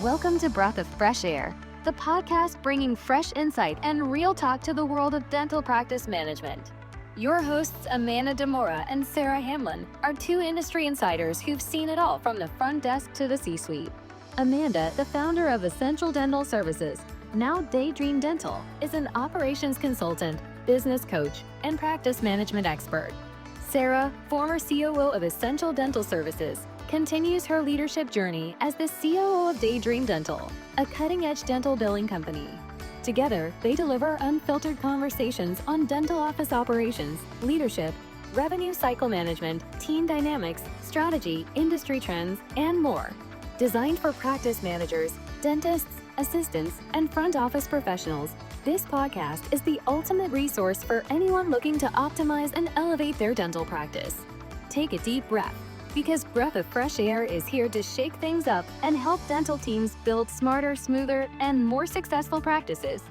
Welcome to Breath of Fresh Air, the podcast bringing fresh insight and real talk to the world of dental practice management. Your hosts, Amanda Demora and Sarah Hamlin, are two industry insiders who've seen it all from the front desk to the C-suite. Amanda, the founder of Essential Dental Services, now Daydream Dental, is an operations consultant, business coach, and practice management expert. Sarah, former COO of Essential Dental Services, continues her leadership journey as the COO of Daydream Dental, a cutting-edge dental billing company. Together, they deliver unfiltered conversations on dental office operations, leadership, revenue cycle management, team dynamics, strategy, industry trends, and more. Designed for practice managers, dentists, assistants, and front office professionals, this podcast is the ultimate resource for anyone looking to optimize and elevate their dental practice. Take a deep breath, because Breath of Fresh Air is here to shake things up and help dental teams build smarter, smoother, and more successful practices.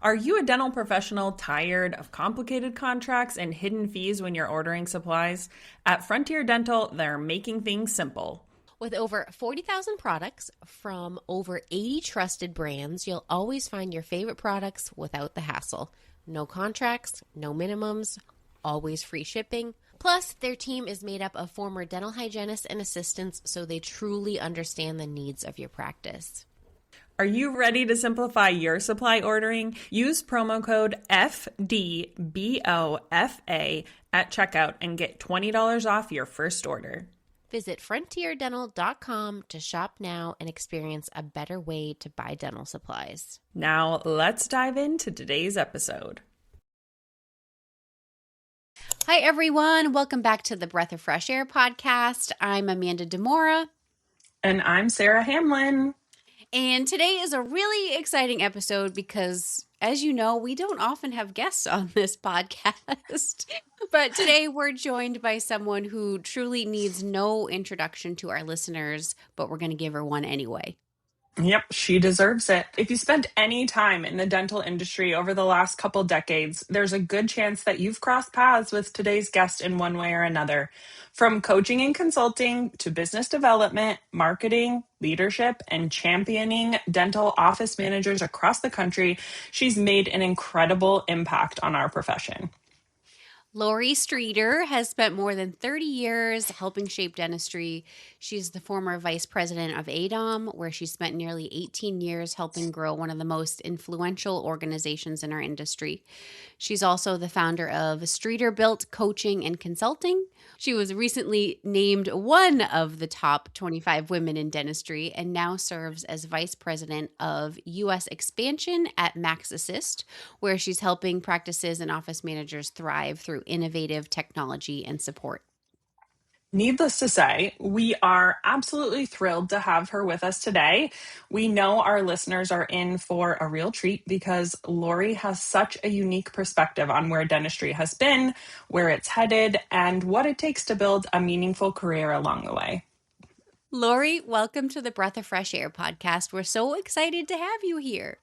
Are you a dental professional tired of complicated contracts and hidden fees when you're ordering supplies? At Frontier Dental, they're making things simple. With over 40,000 products from over 80 trusted brands, you'll always find your favorite products without the hassle. No contracts, no minimums, always free shipping. Plus, their team is made up of former dental hygienists and assistants, so they truly understand the needs of your practice. Are you ready to simplify your supply ordering? Use promo code FDBOFA at checkout and get $20 off your first order. Visit frontierdental.com to shop now and experience a better way to buy dental supplies. Now, let's dive into today's episode. Hi, everyone. Welcome back to the Breath of Fresh Air podcast. I'm Amanda Demora. And I'm Sarah Hamlin. And today is a really exciting episode because, as you know, we don't often have guests on this podcast. But today we're joined by someone who truly needs no introduction to our listeners, but we're going to give her one anyway. Yep, she deserves it. If you spent any time in the dental industry over the last couple decades, there's a good chance that you've crossed paths with today's guest in one way or another. From coaching and consulting to business development, marketing, leadership, and championing dental office managers across the country, she's made an incredible impact on our profession. Lorie Streeter has spent more than 30 years helping shape dentistry. She's the former Vice President of AADOM, where she spent nearly 18 years helping grow one of the most influential organizations in our industry. She's also the founder of Streeter Built Coaching and Consulting. She was recently named one of the top 25 women in dentistry and now serves as Vice President of U.S. expansion at MaxAssist, where she's helping practices and office managers thrive through innovative technology and support. Needless to say, we are absolutely thrilled to have her with us today. We know our listeners are in for a real treat because Lorie has such a unique perspective on where dentistry has been, where it's headed, and what it takes to build a meaningful career along the way. Lorie, welcome to the Breath of Fresh Air podcast. We're so excited to have you here.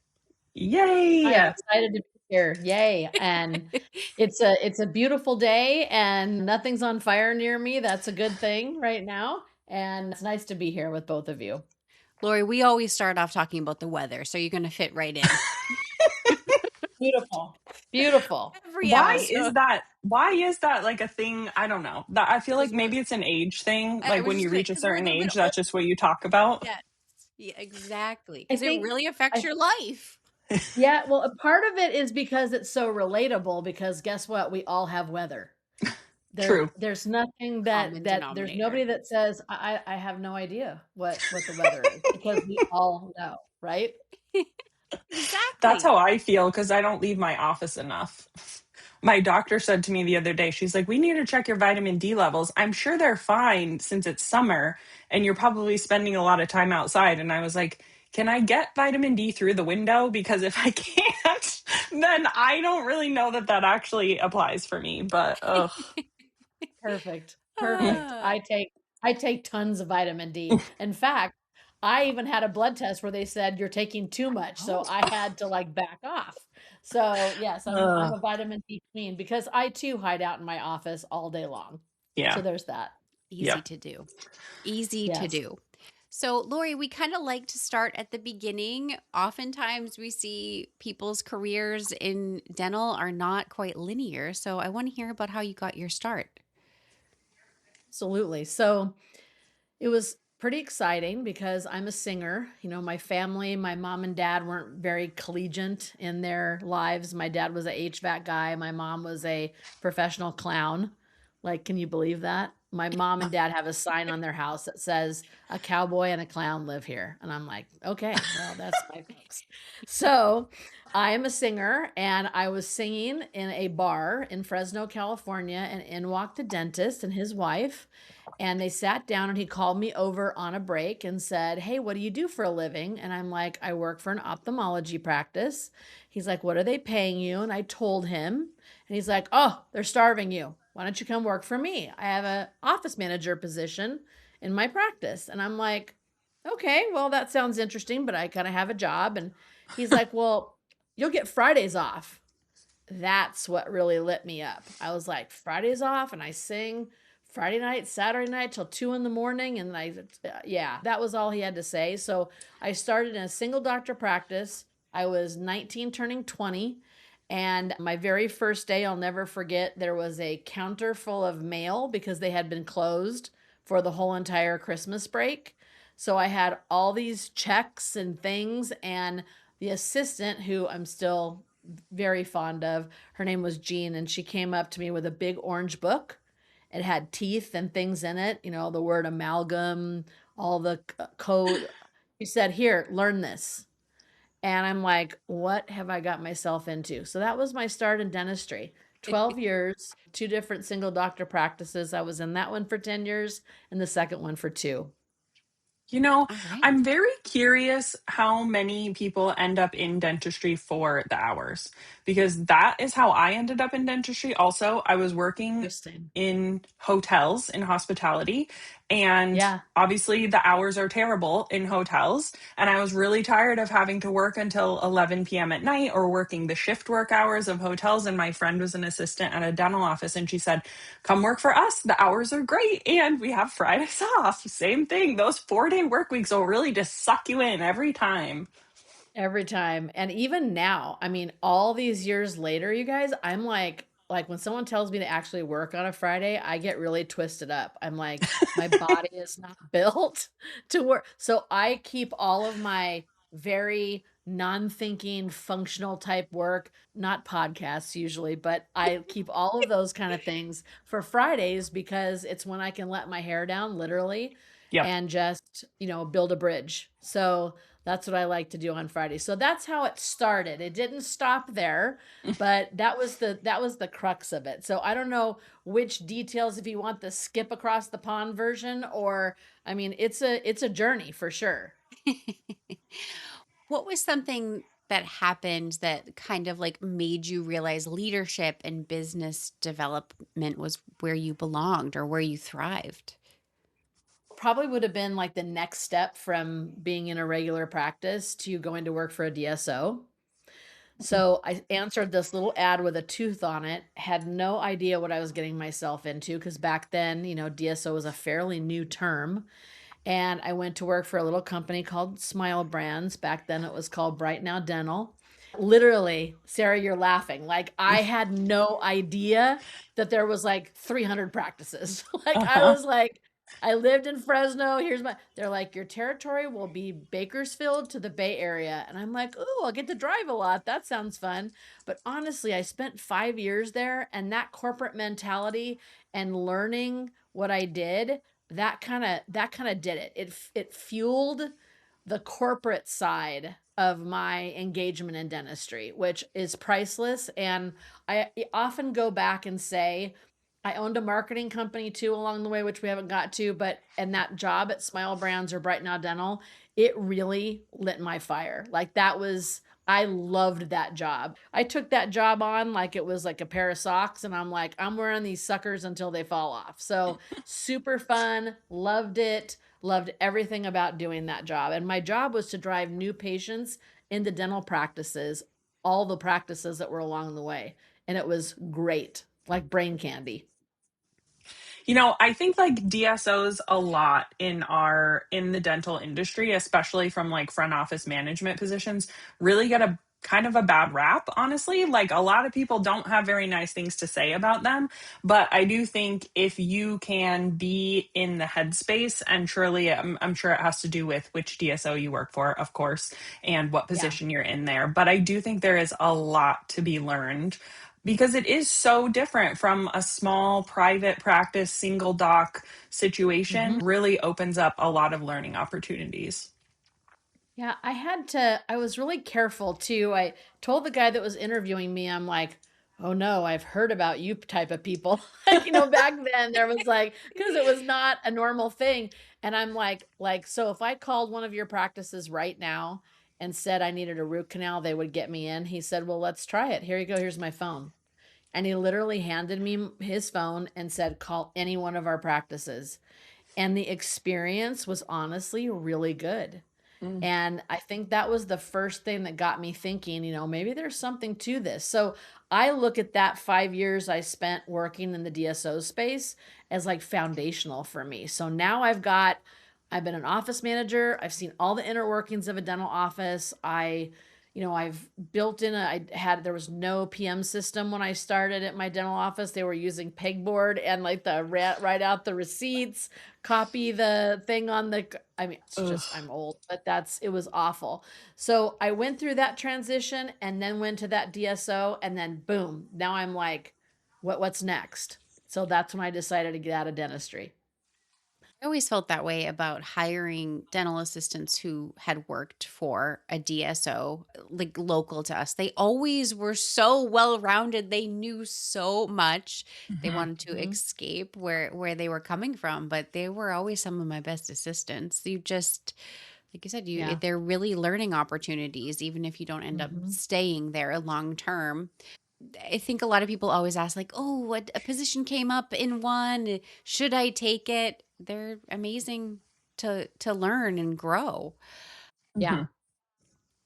Yay! I'm excited to be here. Yay. And it's a beautiful day and nothing's on fire near me. That's a good thing right now. And it's nice to be here with both of you. Lorie, we always start off talking about the weather, so you're going to fit right in. Beautiful. Beautiful. Why is that like a thing? I don't know. I feel like maybe it's an age thing. Like when you reach a certain age, that's just what you talk about. Yes. Yeah, exactly. Because it really affects your life. Yeah, well, a part of it is because it's so relatable because guess what? We all have weather. True. There's nothing that there's nobody that says, I have no idea what the weather is because we all know, right? Exactly. That's how I feel because I don't leave my office enough. My doctor said to me the other day, she's like, we need to check your vitamin D levels. I'm sure they're fine since it's summer and you're probably spending a lot of time outside. And I was like, can I get vitamin D through the window? Because if I can't, then I don't really know that actually applies for me. But Perfect. I take tons of vitamin D. In fact, I even had a blood test where they said you're taking too much. So I had to back off. So yes, I'm a vitamin D queen because I too hide out in my office all day long. Yeah. So there's that. Easy to do. So, Lorie, we kind of like to start at the beginning. Oftentimes, we see people's careers in dental are not quite linear. So, I want to hear about how you got your start. Absolutely. So it was pretty exciting because I'm a singer. My family, my mom and dad weren't very collegiate in their lives. My dad was a HVAC guy. My mom was a professional clown. Like, can you believe that? My mom and dad have a sign on their house that says a cowboy and a clown live here. And I'm like, okay, well, that's my folks. So I am a singer and I was singing in a bar in Fresno, California, and in walked the dentist and his wife. And they sat down and he called me over on a break and said, "Hey, what do you do for a living?" And I'm like, "I work for an ophthalmology practice." He's like, "What are they paying you?" And I told him. And he's like, "Oh, they're starving you. Why don't you come work for me? I have an office manager position in my practice." And I'm like, "Okay, well, that sounds interesting, but I kind of have a job." And he's like, "Well, you'll get Fridays off." That's what really lit me up. I was like, Fridays off, and I sing Friday night, Saturday night till 2 in the morning. And yeah, that was all he had to say. So I started in a single doctor practice. I was 19 turning 20. And my very first day, I'll never forget, there was a counter full of mail because they had been closed for the whole entire Christmas break. So I had all these checks and things, and the assistant, who I'm still very fond of, her name was Jean, and she came up to me with a big orange book. It had teeth and things in it, the word amalgam, all the code. She said, "Here, learn this." And I'm like, what have I got myself into? So that was my start in dentistry. 12 years, two different single doctor practices. I was in that one for 10 years and the second one for 2. You know, All right. I'm very curious how many people end up in dentistry for the hours, because that is how I ended up in dentistry. Also, I was working Interesting. in hotels in hospitality, and Yeah. obviously the hours are terrible in hotels. And I was really tired of having to work until 11 p.m. at night or working the shift work hours of hotels. And my friend was an assistant at a dental office, and she said, "Come work for us. The hours are great. And we have Fridays off." Same thing. Those 4-day work weeks will really just suck you in every time. Every time. And even now, I mean, all these years later, you guys, I'm like when someone tells me to actually work on a Friday, I get really twisted up. I'm like, my body is not built to work. So I keep all of my very non-thinking functional type work, not podcasts usually, but I keep all of those kind of things for Fridays because it's when I can let my hair down literally Yep. and just, build a bridge. So that's what I like to do on Friday. So that's how it started. It didn't stop there, but that was the crux of it. So I don't know which details, if you want the skip across the pond version, or I mean, it's a journey for sure. What was something that happened that kind of like made you realize leadership and business development was where you belonged or where you thrived? Probably would have been like the next step from being in a regular practice to going to work for a DSO. So I answered this little ad with a tooth on it, had no idea what I was getting myself into because back then, DSO was a fairly new term. And I went to work for a little company called Smile Brands. Back then it was called Bright Now Dental. Literally, Sarah, you're laughing. Like I had no idea that there was like 300 practices. Like I Uh-huh. was like, I lived in Fresno. They're like, your territory will be Bakersfield to the Bay Area. And I'm like, oh, I'll get to drive a lot. That sounds fun. But honestly, I spent 5 years there, and that corporate mentality and learning what I did, that kind of did it. It fueled the corporate side of my engagement in dentistry, which is priceless. And I often go back and say, I owned a marketing company too along the way, which we haven't got to, and that job at Smile Brands or Bright Now Dental, it really lit my fire. Like I loved that job. I took that job on like it was like a pair of socks, and I'm like, I'm wearing these suckers until they fall off. So super fun, loved it, loved everything about doing that job. And my job was to drive new patients into dental practices, all the practices that were along the way. And it was great, like brain candy. I think like DSOs a lot in the dental industry, especially from like front office management positions, really get a kind of a bad rap, honestly. Like a lot of people don't have very nice things to say about them, but I do think if you can be in the headspace, and surely I'm sure it has to do with which DSO you work for, of course, and what Yeah. position you're in there, but I do think there is a lot to be learned because it is so different from a small private practice single doc situation. Mhm. Really opens up a lot of learning opportunities. Yeah, I was really careful too. I told the guy that was interviewing me, I'm like, oh no, I've heard about you type of people. Like, back then there was like, because it was not a normal thing. And I'm so if I called one of your practices right now and said I needed a root canal, they would get me in. He said, well, let's try it. Here you go. Here's my phone. And he literally handed me his phone and said, call any one of our practices. And the experience was honestly really good. Mm. And I think that was the first thing that got me thinking, maybe there's something to this. So I look at that 5 years I spent working in the DSO space as like foundational for me. So now I've been an office manager. I've seen all the inner workings of a dental office. I've built in there was no PM system when I started at my dental office. They were using pegboard and like write out the receipts, copy the thing on it's just, I'm old, but it was awful. So I went through that transition and then went to that DSO and then boom, now I'm like, what's next? So that's when I decided to get out of dentistry. I always felt that way about hiring dental assistants who had worked for a DSO, like local to us. They always were so well rounded. They knew so much. They Mhm. wanted to escape where they were coming from, but they were always some of my best assistants. You just, like you said, Yeah. they're really learning opportunities, even if you don't end up Mhm. staying there long term. I think a lot of people always ask, like, oh, what a position came up in one. Should I take it? They're amazing to learn and grow. Yeah. Mhm.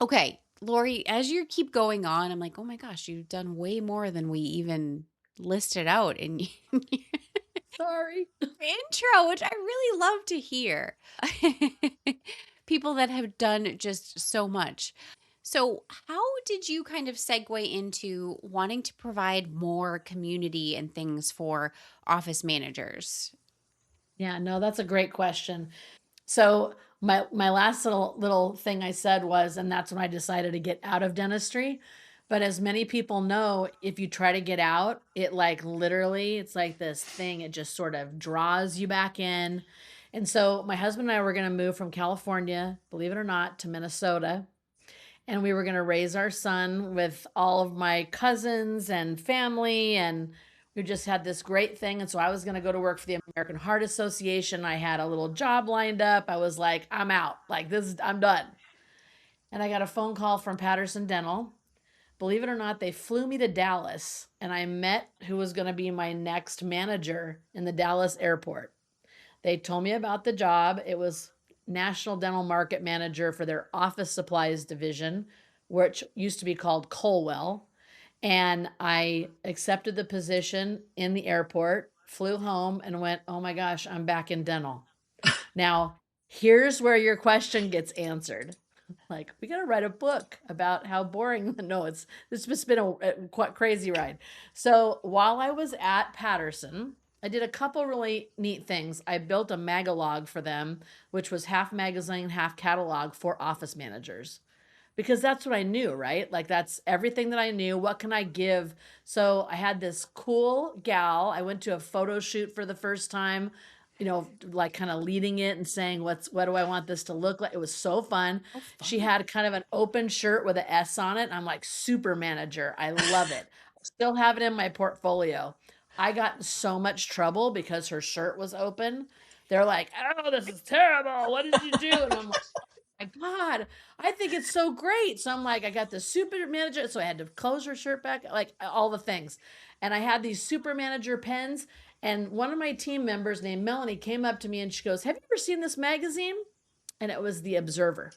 Okay, Lorie, as you keep going on, I'm like, oh my gosh, you've done way more than we even listed out in your Sorry. intro, which I really love to hear. People that have done just so much. So, how did you kind of segue into wanting to provide more community and things for office managers? Yeah, no, that's a great question. So my last little thing I said was, and that's when I decided to get out of dentistry. But as many people know, if you try to get out, it like literally, it's like this thing, it just sort of draws you back in. And so my husband and I were going to move from California, believe it or not, to Minnesota. And we were going to raise our son with all of my cousins and family. And we just had this great thing. And so I was going to go to work for the American Heart Association. I had a little job lined up. I was like, I'm out. Like, I'm done. And I got a phone call from Patterson Dental. Believe it or not, they flew me to Dallas and I met who was going to be my next manager in the Dallas airport. They told me about the job. It was National Dental Market Manager for their office supplies division, which used to be called Colwell. And I accepted the position in the airport, flew home, and went, oh my gosh, I'm back in dental. Now, here's where your question gets answered. Like, we got to write a book about how boring. No, it's just been a quite crazy ride. So while I was at Patterson, I did a couple really neat things. I built a magalog for them, which was half magazine, half catalog for office managers. Because that's what I knew, right? Like that's everything that I knew. What can I give? So I had this cool gal. I went to a photo shoot for the first time, like kind of leading it and saying what do I want this to look like? It was so fun. Oh, She fun. had kind of an open shirt with an S on it. I'm like super manager. I love it. Still have it in my portfolio. I got in so much trouble because her shirt was open. They're like, "Oh, this is terrible. What did you do?" And I'm like, my God, I think it's so great. So I'm like, I got the super manager. So I had to close her shirt back, like all the things. And I had these super manager pens. And one of my team members named Melanie came up to me and she goes, have you ever seen this magazine? And it was The Observer.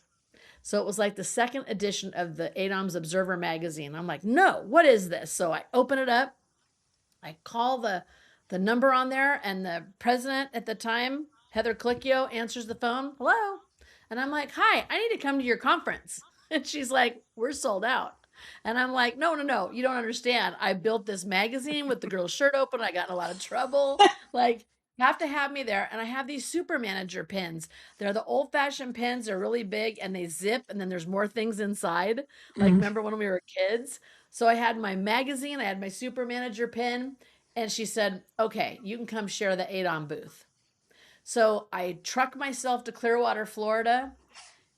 So it was like the second edition of the AADOM's Observer magazine. I'm like, no, what is this? So I open it up. I call the the number on there, and the president at the time, Heather Clicchio, answers the phone. Hello. And I'm like, hi, I need to come to your conference. And she's like, we're sold out. And I'm like, no, you don't understand. I built this magazine with the girl's shirt open. I got in a lot of trouble. Like, you have to have me there. And I have these super manager pins. They're the old fashioned pins. They're really big and they zip. And then there's more things inside. Like, remember when we were kids? So I had my magazine, I had my super manager pin. And she said, okay, you can come share the AADOM booth. So I truck myself to Clearwater, Florida,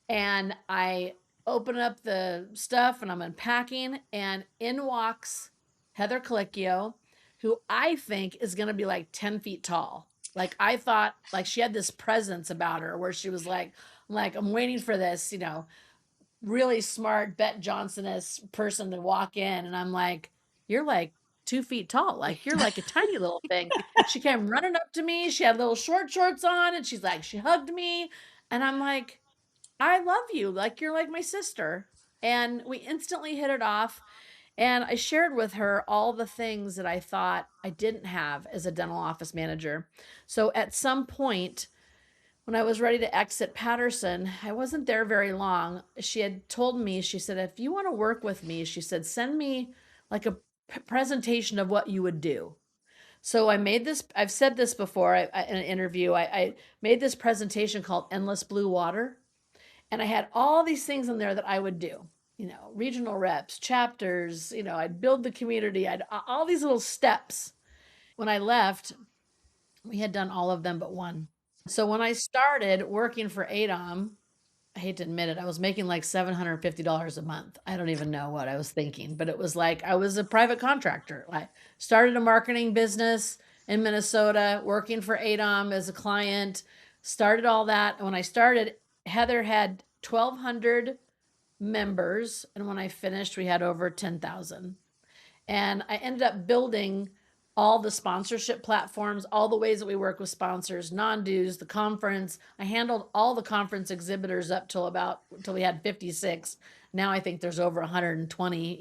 and I open up the stuff and I'm unpacking, and in walks Heather Clicchio, who I think is going to be like 10 feet tall. Like, I thought, like, she had this presence about her where she was like, I'm waiting for this, really smart Bet Johnson-esque person to walk in. And I'm like, you're like 2 feet tall. Like, you're like a tiny little thing. She came running up to me. She had little short shorts on, and she's like, she hugged me. And I'm like, I love you. Like, you're like my sister. And we instantly hit it off. And I shared with her all the things that I thought I didn't have as a dental office manager. So at some point, when I was ready to exit Patterson, I wasn't there very long. She had told me, she said, if you want to work with me, she said, send me like a presentation of what you would do. So I made this, I've said this before in an interview, I made this presentation called Endless Blue Water. And I had all these things in there that I would do, regional reps, chapters, I'd build the community, I'd all these little steps. When I left, we had done all of them but one. So when I started working for AADOM, I hate to admit it, I was making like $750 a month. I don't even know what I was thinking, but it was like I was a private contractor. I started a marketing business in Minnesota, working for AADOM as a client, started all that. And when I started, Heather had 1,200 members. And when I finished, we had over 10,000. And I ended up building all the sponsorship platforms, all the ways that we work with sponsors, non-dues, the conference. I handled all the conference exhibitors up till we had 56. Now I think there's over 120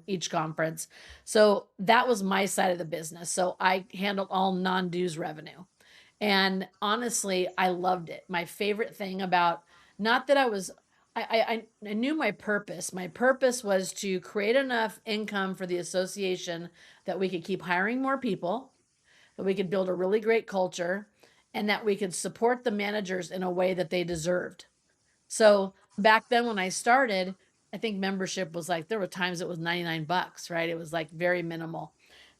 each conference. So that was my side of the business. So I handled all non-dues revenue. And honestly, I loved it. My favorite thing about, not that I knew my purpose. My purpose was to create enough income for the association that we could keep hiring more people, that we could build a really great culture, and that we could support the managers in a way that they deserved. So back then when I started, I think membership was like, there were times it was $99, right? It was like very minimal.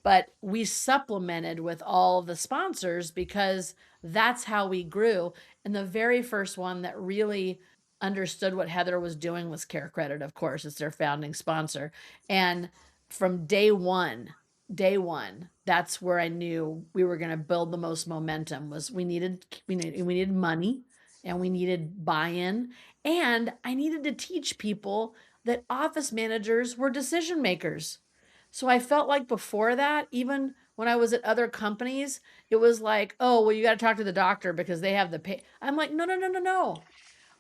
But we supplemented with all the sponsors because that's how we grew. And the very first one that really understood what Heather was doing was Care Credit, of course. It's their founding sponsor. And from day one, that's where I knew we were going to build the most momentum. Was we needed money, and we needed buy-in, and I needed to teach people that office managers were decision makers. So I felt like before that, even when I was at other companies, it was like, oh, well, you got to talk to the doctor because they have the pay. I'm like, no.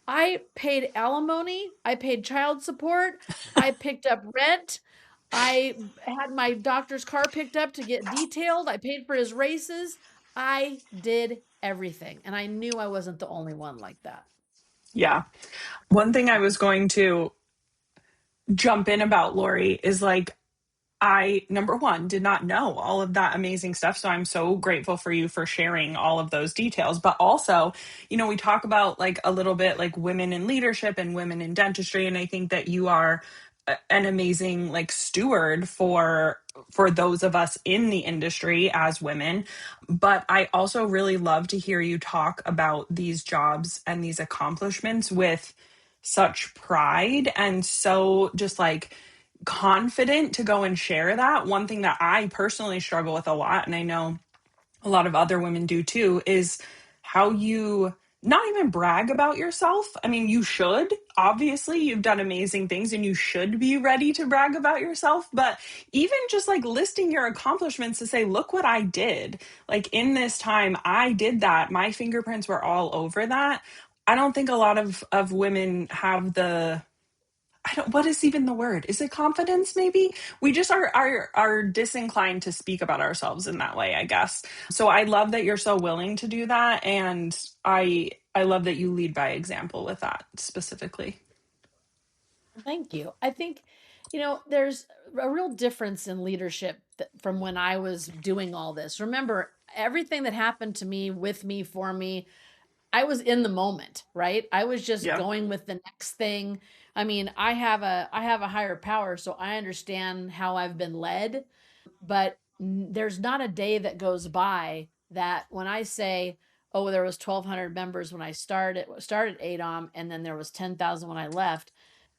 I paid alimony. I paid child support. I picked up rent. I had my doctor's car picked up to get detailed. I paid for his races. I did everything. And I knew I wasn't the only one like that. Yeah. One thing I was going to jump in about, Lorie, is like, I, number one, did not know all of that amazing stuff. So I'm so grateful for you for sharing all of those details. But also, we talk about like a little bit like women in leadership and women in dentistry. And I think that you are an amazing like steward for those of us in the industry as women. But I also really love to hear you talk about these jobs and these accomplishments with such pride and so just like confident to go and share that. One thing that I personally struggle with a lot, and I know a lot of other women do too, is how you not even brag about yourself. I mean, you should. Obviously, you've done amazing things and you should be ready to brag about yourself. But even just like listing your accomplishments to say, look what I did. Like in this time, I did that. My fingerprints were all over that. I don't think a lot of women have the what is even the word? Is it confidence maybe? We just are disinclined to speak about ourselves in that way, I guess. So I love that you're so willing to do that, and I love that you lead by example with that specifically. Thank you. I think, there's a real difference in leadership from when I was doing all this. Remember, everything that happened to me, with me, for me, I was in the moment, right? I was just Yeah, going with the next thing. I mean, I have a higher power, so I understand how I've been led, but there's not a day that goes by that when I say, oh, there was 1,200 members when I started ADOM, and then there was 10,000 when I left.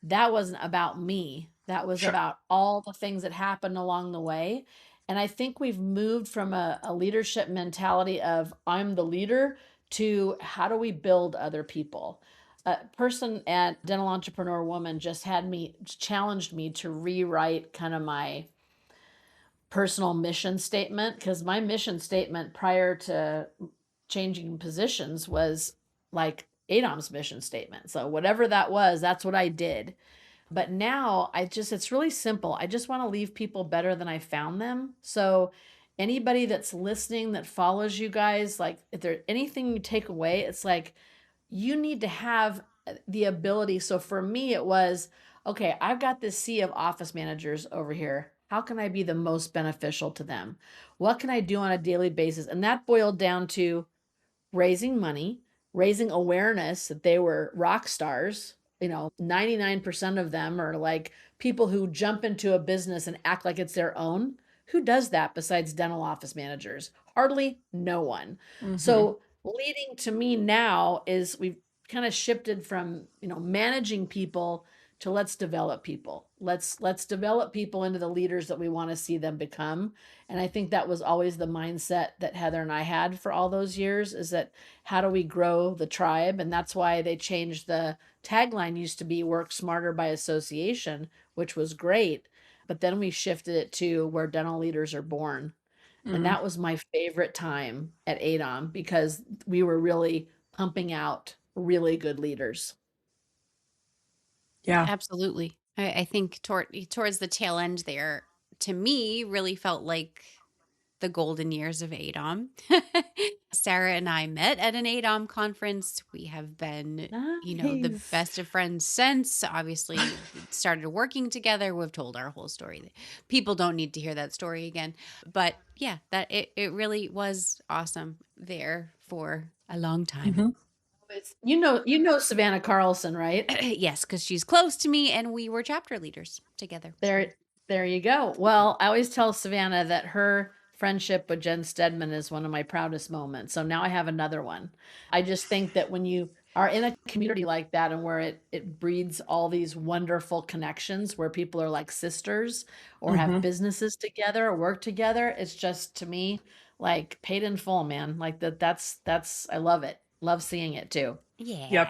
That wasn't about me. That was sure. about all the things that happened along the way. And I think we've moved from a leadership mentality of I'm the leader to how do we build other people. A person at Dental Entrepreneur Woman just challenged me to rewrite kind of my personal mission statement, because my mission statement prior to changing positions was like ADOM's mission statement. So whatever that was, that's what I did. But now it's really simple. I just want to leave people better than I found them. So anybody that's listening that follows you guys, like if there's anything you take away, it's like you need to have the ability. So for me, it was okay, I've got this sea of office managers over here. How can I be the most beneficial to them? What can I do on a daily basis? And that boiled down to raising money, raising awareness that they were rock stars. 99% of them are like people who jump into a business and act like it's their own. Who does that besides dental office managers? Hardly no one. Hmm. So, leading to me now is we've kind of shifted from, managing people to let's develop people. Let's develop people into the leaders that we want to see them become. And I think that was always the mindset that Heather and I had for all those years, is that how do we grow the tribe? And that's why they changed the tagline. Used to be work smarter by association, which was great. But then we shifted it to where dental leaders are born. And Hmm. that was my favorite time at ADOM because we were really pumping out really good leaders. Yeah. Absolutely. I think towards the tail end there, to me, really felt like the golden years of ADOM. Sarah and I met at an ADOM conference. We have been, the Nice. best of friends since. Obviously, started working together. We've told our whole story. People don't need to hear that story again. But yeah, it really was awesome there for a long time. Hmm. You know Savannah Carlson, right? Yes, because she's close to me and we were chapter leaders together. There you go. Well, I always tell Savannah that her friendship with Jen Stedman is one of my proudest moments. So now I have another one. I just think that when you are in a community like that and where it breeds all these wonderful connections where people are like sisters or have Hmm. businesses together or work together, it's just to me like paid in full, man. Like that's I love it. Love seeing it too. Yep. Yeah.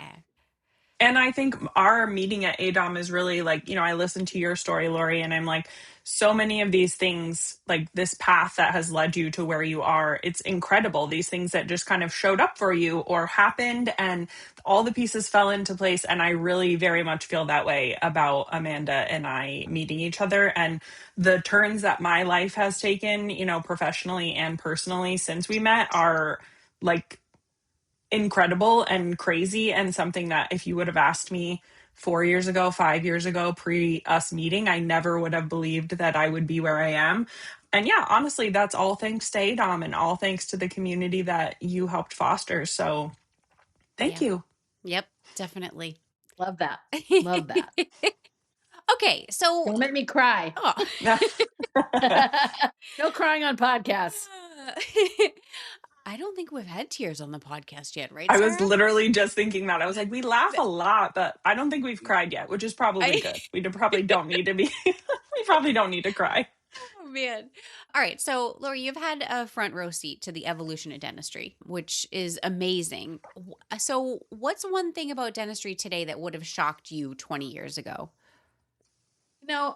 And I think our meeting at ADOM is really like, I listened to your story, Lori, and I'm like, so many of these things, like this path that has led you to where you are, it's incredible. These things that just kind of showed up for you or happened, and all the pieces fell into place. And I really very much feel that way about Amanda and I meeting each other, and the turns that my life has taken, professionally and personally since we met are like incredible and crazy, and something that if you would have asked me 4 years ago, 5 years ago, pre us meeting, I never would have believed that I would be where I am. And yeah, honestly, that's all thanks to ADOM and all thanks to the community that you helped foster. So thank Yep. you. Yep. Definitely. Love that. Love that. Okay. So, Don't make me cry. oh. No crying on podcasts. I don't think we've had tears on the podcast yet, right, I was Sarah? literally just thinking that. I was like, we laugh a lot, but I don't think we've cried yet, which is probably I, good. Probably don't need to be, we probably don't need to cry. oh, man. All right. So, Lori, you've had a front row seat to the evolution of dentistry, which is amazing. So, what's one thing about dentistry today that would have shocked you 20 years ago? You know,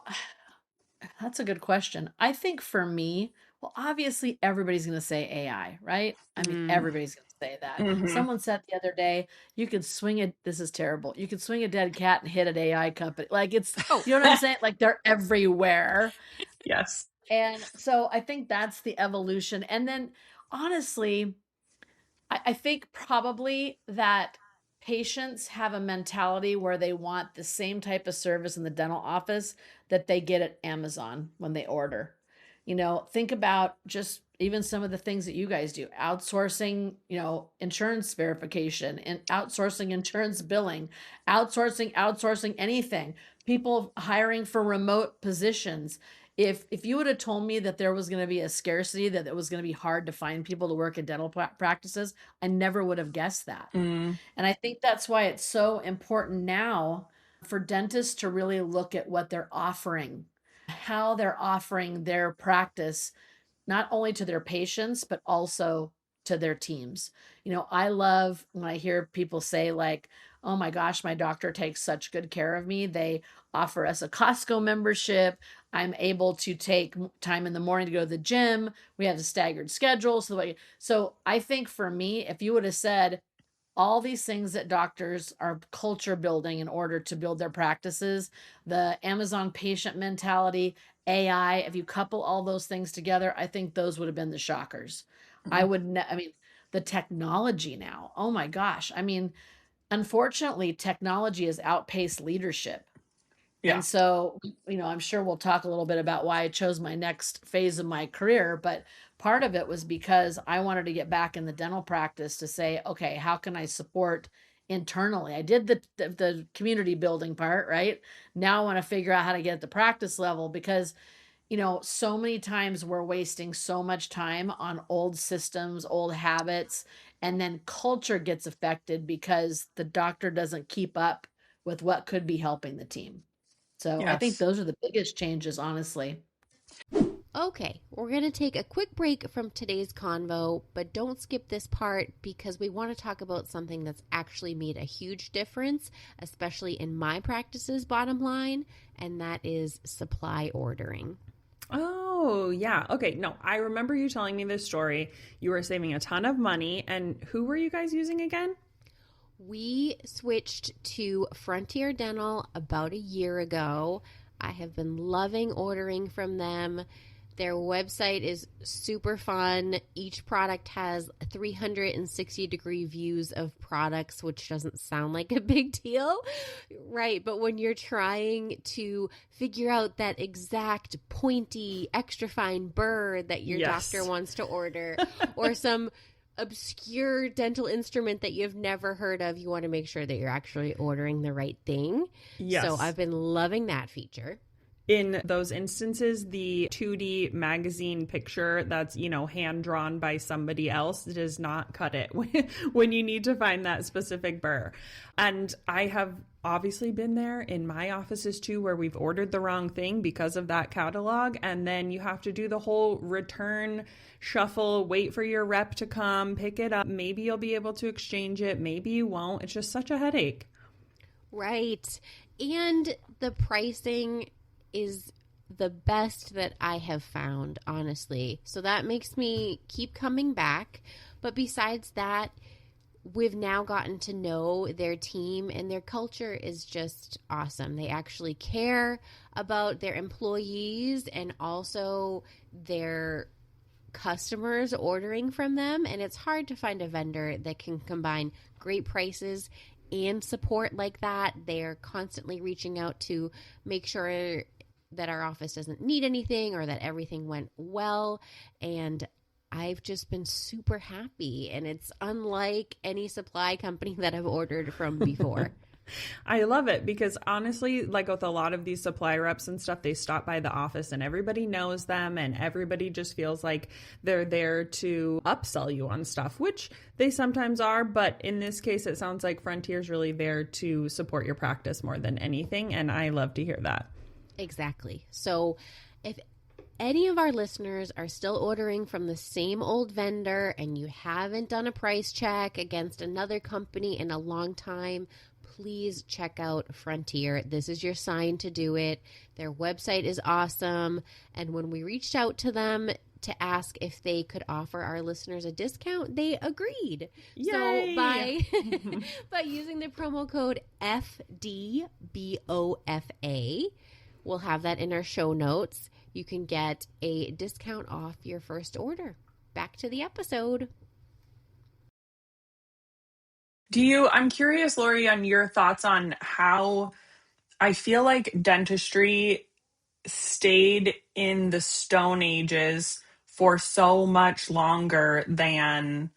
that's a good question. I think for me, Well, obviously everybody's going to say AI, right? I mean, everybody's going to say that. Mm-hmm. Someone said the other day, you could swing it. This is terrible. You could swing a dead cat and hit an AI company. Like Oh, you know what I'm saying? Like they're everywhere. Yes. And so I think that's the evolution. And then honestly, I think probably that patients have a mentality where they want the same type of service in the dental office that they get at Amazon when they order. Think about just even some of the things that you guys do, outsourcing, insurance verification and outsourcing insurance billing, outsourcing anything, people hiring for remote positions. If you would have told me that there was going to be a scarcity, that it was going to be hard to find people to work in dental practices, I never would have guessed that. Mm. And I think that's why it's so important now for dentists to really look at what they're offering, how they're offering their practice, not only to their patients, but also to their teams. I love when I hear people say, like, oh my gosh, my doctor takes such good care of me. They offer us a Costco membership. I'm able to take time in the morning to go to the gym. We have a staggered schedule. So I think for me, if you would have said all these things that doctors are culture building in order to build their practices, the Amazon patient mentality, AI, if you couple all those things together, I think those would have been the shockers. I mean, the technology now, oh my gosh. I mean, unfortunately, technology has outpaced leadership. Yeah. And so, I'm sure we'll talk a little bit about why I chose my next phase of my career, but part of it was because I wanted to get back in the dental practice to say, okay, how can I support internally? I did the community building part, right? Now I want to figure out how to get at the practice level because, so many times we're wasting so much time on old systems, old habits, and then culture gets affected because the doctor doesn't keep up with what could be helping the team. So I think Yes. those are the biggest changes, honestly. okay. We're going to take a quick break from today's convo, but don't skip this part because we want to talk about something that's actually made a huge difference, especially in my practice's bottom line, and that is supply ordering. Oh, yeah. Okay. No, I remember you telling me this story. You were saving a ton of money. And who were you guys using again? We switched to Frontier Dental about a year ago. I have been loving ordering from them. Their website is super fun. Each product has 360-degree views of products, which doesn't sound like a big deal, right? But when you're trying to figure out that exact pointy, extra fine burr that your doctor wants to order, or some obscure dental instrument that you've never heard of, you want to make sure that you're actually ordering the right thing. Yes. So I've been loving that feature. In those instances, the 2D magazine picture that's, hand drawn by somebody else does not cut it when you need to find that specific burr. And I have obviously been there in my offices too, where we've ordered the wrong thing because of that catalog. And then you have to do the whole return shuffle, wait for your rep to come, pick it up. Maybe you'll be able to exchange it. Maybe you won't. It's just such a headache. Right. And the pricing is the best that I have found, honestly. So that makes me keep coming back. But besides that, we've now gotten to know their team, and their culture is just awesome. They actually care about their employees and also their customers ordering from them. And it's hard to find a vendor that can combine great prices and support like that. They're constantly reaching out to make sure that our office doesn't need anything or that everything went well. And I've just been super happy. And it's unlike any supply company that I've ordered from before. I love it because honestly, like with a lot of these supply reps and stuff, they stop by the office and everybody knows them and everybody just feels like they're there to upsell you on stuff, which they sometimes are. But in this case, it sounds like Frontier's really there to support your practice more than anything. And I love to hear that. Exactly. So if any of our listeners are still ordering from the same old vendor and you haven't done a price check against another company in a long time, please check out Frontier. This is your sign to do it. Their website is awesome. And when we reached out to them to ask if they could offer our listeners a discount. They agreed. Yay! So by by using the promo code FDBOFA, we'll have that in our show notes. You can get a discount off your first order. Back to the episode. I'm curious, Lorie, on your thoughts on how I feel like dentistry stayed in the Stone Ages for so much longer than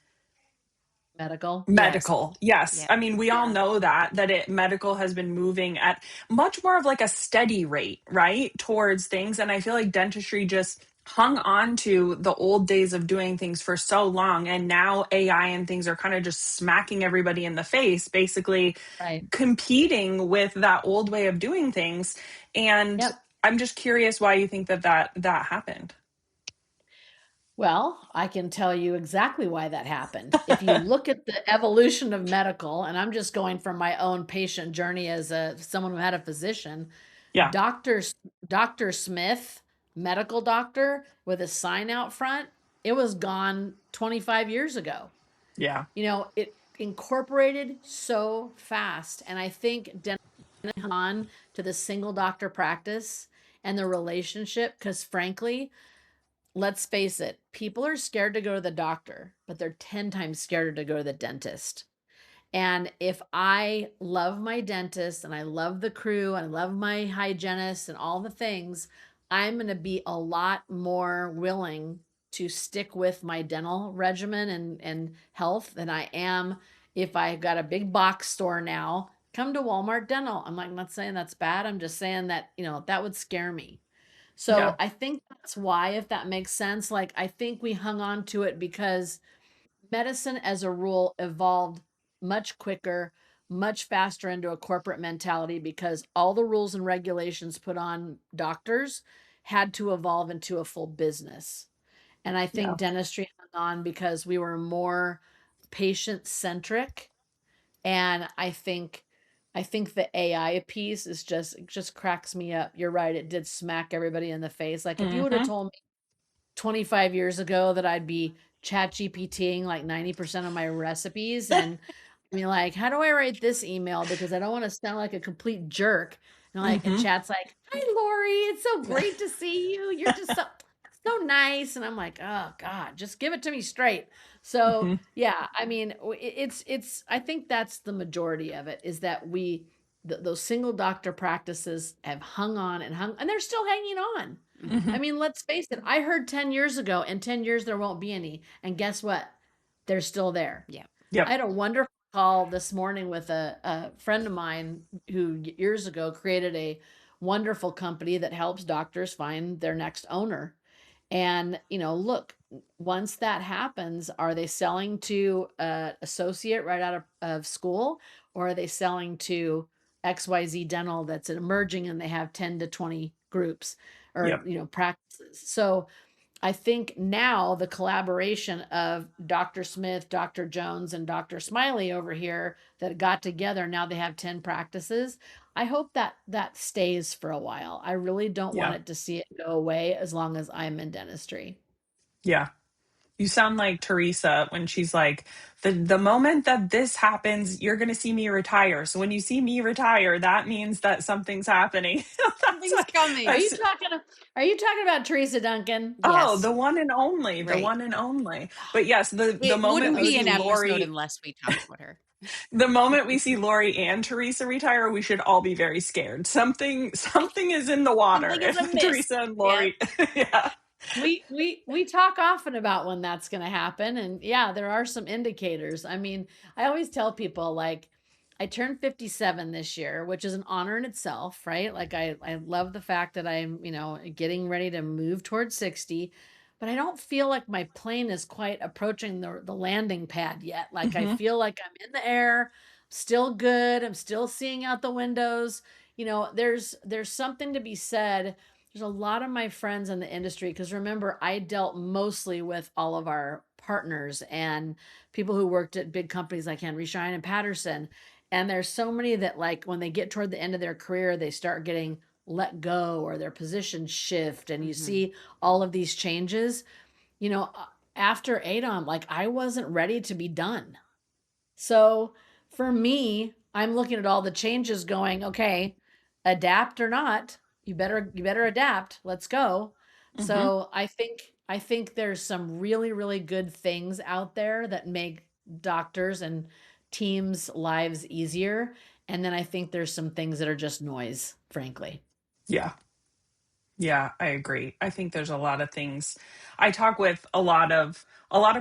Medical. medical. Yes. Yeah. I mean, we all know that medical has been moving at much more of like a steady rate, right? Towards things. And I feel like dentistry just hung on to the old days of doing things for so long. And now AI and things are kind of just smacking everybody in the face, basically Right. competing with that old way of doing things. And Yep. I'm just curious why you think that happened. Well, I can tell you exactly why that happened. If you look at the evolution of medical, and I'm just going from my own patient journey as someone who had a physician, Yeah. Dr. Smith, medical doctor with a sign out front, it was gone 25 years ago. Yeah. It incorporated so fast. And I think on to the single doctor practice and the relationship, because frankly, let's face it, people are scared to go to the doctor, but they're 10 times scared to go to the dentist. And if I love my dentist and I love the crew and I love my hygienist and all the things, I'm going to be a lot more willing to stick with my dental regimen and health than I am if I got a big box store now. Come to Walmart Dental. I'm like, not saying that's bad. I'm just saying that, that would scare me. So Yeah. I think that's why, if that makes sense, like I think we hung on to it because medicine as a rule evolved much quicker, much faster into a corporate mentality because all the rules and regulations put on doctors had to evolve into a full business. And I think Yeah. dentistry hung on because we were more patient centric. And I think the AI piece is it just cracks me up. You're right. It did smack everybody in the face. Like if you would have Mm-hmm. told me 25 years ago that I'd be chat GPTing like 90% of my recipes and I mean, like, how do I write this email? Because I don't want to sound like a complete jerk. And Mm-hmm. chat's like, hi, Lorie, it's so great to see you. You're just so nice. And I'm like, oh God, just give it to me straight. So Mm-hmm. yeah, I mean, I think that's the majority of it is that those single doctor practices have hung on and they're still hanging on. Mm-hmm. I mean, let's face it. I heard 10 years ago, in 10 years, there won't be any. And guess what? They're still there. Yeah. Yep. I had a wonderful call this morning with a friend of mine who years ago created a wonderful company that helps doctors find their next owner. And, look, once that happens, are they selling to an associate right out of school, or are they selling to XYZ Dental that's emerging and they have 10 to 20 groups or, Yep. practices? So I think now the collaboration of Dr. Smith, Dr. Jones, and Dr. Smiley over here that got together, now they have 10 practices. I hope that stays for a while. I really don't want Yeah. it to see it go away as long as I'm in dentistry. Yeah. You sound like Teresa when she's like, the moment that this happens, you're going to see me retire. So when you see me retire, that means that something's happening. Something's coming. Are you talking about Teresa Duncan? Oh, Yes. the one and only, the Right. one and only. But yes, the It moment wouldn't we be see an episode Lorie, unless we talked about her. the moment we see Lorie and Teresa retire, we should all be very scared. Something is in the water Something is if amiss. Teresa and Yep. Lorie. Yeah. We talk often about when that's going to happen, and yeah, there are some indicators. I mean, I always tell people, like, I turned 57 this year, which is an honor in itself, right? Like I love the fact that I'm, getting ready to move towards 60, but I don't feel like my plane is quite approaching the landing pad yet. Like I Mm-hmm. feel like I'm in the air, still good. I'm still seeing out the windows. There's something to be said. There's a lot of my friends in the industry, because remember, I dealt mostly with all of our partners and people who worked at big companies like Henry Schein and Patterson. And there's so many that, like, when they get toward the end of their career, they start getting let go or their positions shift, and you Mhm. see all of these changes. after AADOM, like I wasn't ready to be done. So for me, I'm looking at all the changes going, okay, adapt or not, you better adapt. Let's go. Hmm. So I think there's some really, really good things out there that make doctors and teams' lives easier. And then I think there's some things that are just noise, frankly. Yeah. Yeah, I agree. I think there's a lot of things. I talk with a lot of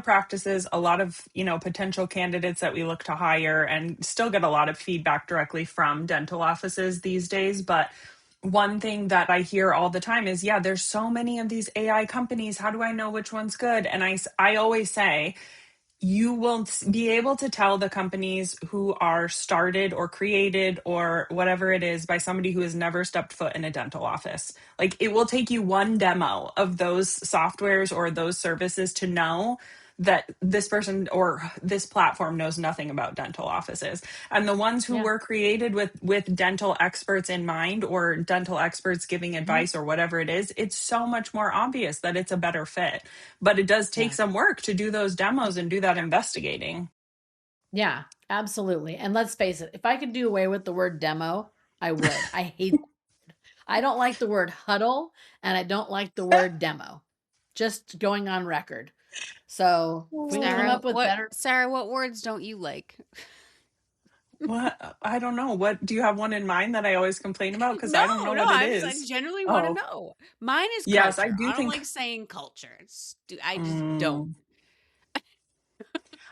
practices, a lot of, potential candidates that we look to hire and still get a lot of feedback directly from dental offices these days, but one thing that I hear all the time is, yeah, there's so many of these AI companies. How do I know which one's good? And I always say, you will be able to tell the companies who are started or created or whatever it is by somebody who has never stepped foot in a dental office. Like, it will take you one demo of those softwares or those services to know that this person or this platform knows nothing about dental offices. And the ones who Yeah. were created with dental experts in mind, or dental experts giving Mhm. advice or whatever it is, it's so much more obvious that it's a better fit. But it does take Yeah. some work to do those demos and do that investigating. Yeah, absolutely. And let's face it, if I could do away with the word demo, I would. I hate I don't like the word huddle and I don't like the word demo. Just going on record. So if we can come Sarah, up with better, what words don't you like? What? I don't know. What do you have one in mind that I always complain about? Because No, I don't know no, what it I is. genuinely want to Oh, know. Mine is yes, I culture. do I don't think. like saying culture. I just don't. Mm,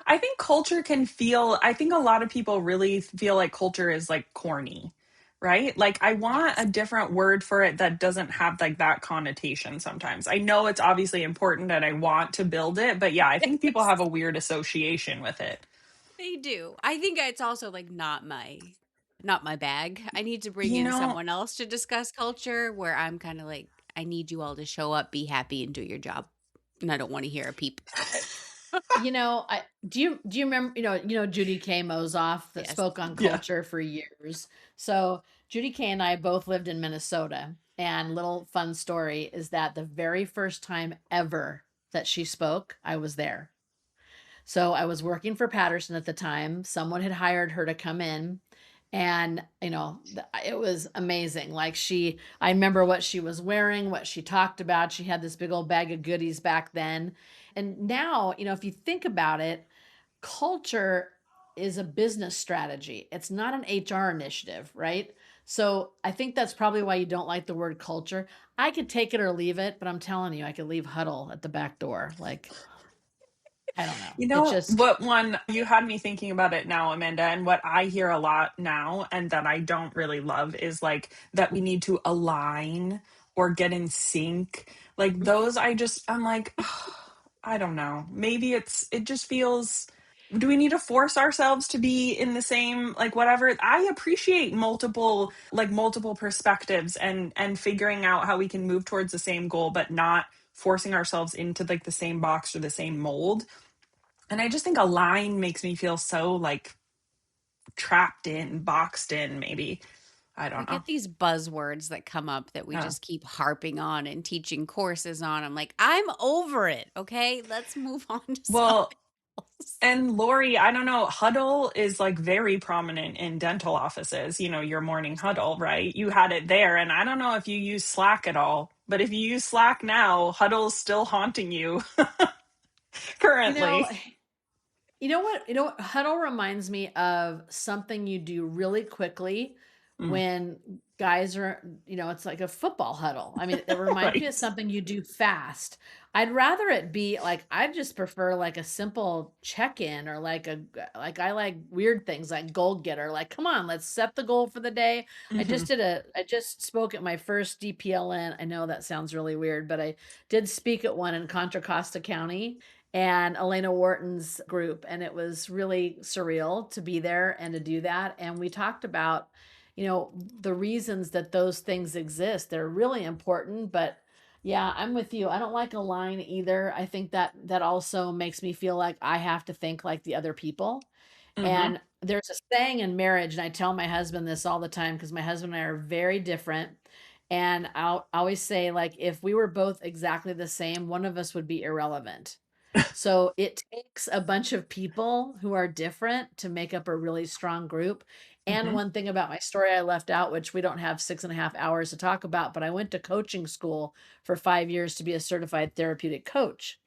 I think culture can feel, I think a lot of people really feel like culture is like corny, right? Like, I want a Yes. different word for it that doesn't have like that connotation sometimes. I know it's obviously important and I want to build it, but yeah, I think people have a weird association with it. They do. I think it's also like not my bag. I need to bring You in know, someone else to discuss culture where I'm kind of like I need you all to show up, be happy and do your job. And I don't want to hear a peep. I do you remember, Judy K. Mozoff that Yes. spoke on yeah. culture for years. So Judy K and I both lived in Minnesota. And little fun story is that the very first time ever that she spoke, I was there. So I was working for Patterson at the time. Someone had hired her to come in. And, it was amazing. Like I remember what she was wearing, what she talked about. She had this big old bag of goodies back then. And now, if you think about it, culture is a business strategy. It's not an HR initiative, right? So I think that's probably why you don't like the word culture. I could take it or leave it, but I'm telling you, I could leave huddle at the back door. Like, I don't know. You It know just, what, one you had me thinking about it now, Amanda, and what I hear a lot now and that I don't really love is like that we need to align or get in sync. Like those, I'm like, I don't know. Maybe it just feels, do we need to force ourselves to be in the same, like, whatever? I appreciate multiple perspectives and figuring out how we can move towards the same goal, but not forcing ourselves into like the same box or the same mold. And I just think a line makes me feel so like trapped in, boxed in, maybe. I We don't know. get these buzzwords that come up that we Yeah. just keep harping on and teaching courses on. I'm like, I'm over it. Okay, let's move on to Well, something else. and Lori, I don't know, huddle is like very prominent in dental offices, your morning huddle, right? You had it there. And I don't know if you use Slack at all, but if you use Slack now, huddle's still haunting you you know, currently. you know what? Huddle reminds me of something you do really quickly Mm, when guys are, it's like a football huddle. I mean, it reminds me of right. something you do fast. I'd rather it be like, I just prefer like a simple check-in or like I like weird things like goal getter. Like, come on, let's set the goal for the day. Hmm. I just spoke at my first DPLN. I know that sounds really weird, but I did speak at one in Contra Costa County and Elena Wharton's group. And it was really surreal to be there and to do that. And we talked about, the reasons that those things exist. They're really important, but yeah, I'm with you. I don't like a line either. I think that also makes me feel like I have to think like the other people. Hmm. And there's a saying in marriage, and I tell my husband this all the time because my husband and I are very different. And I'll always say, like, if we were both exactly the same, one of us would be irrelevant. So it takes a bunch of people who are different to make up a really strong group. And Mhm. one thing about my story I left out, which we don't have 6.5 hours to talk about, but I went to coaching school for 5 years to be a certified therapeutic coach.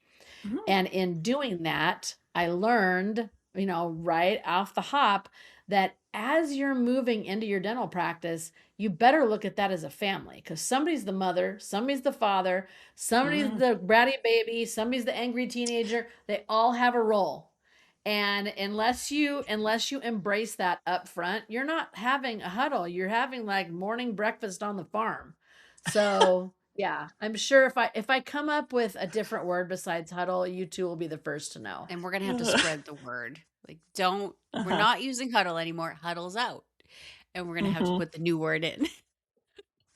Mhm. And in doing that, I learned, right off the hop, that as you're moving into your dental practice, you better look at that as a family, because somebody's the mother, somebody's the father, somebody's Mhm. the bratty baby, somebody's the angry teenager. They all have a role. And unless you embrace that up front, you're not having a huddle. You're having like morning breakfast on the farm. So yeah, I'm sure if I come up with a different word besides huddle, you two will be the first to know. And we're going to have to spread the word. Like, we're Uh-huh. not using huddle anymore. Huddle's out. And we're going to have to Mhm. put the new word in. I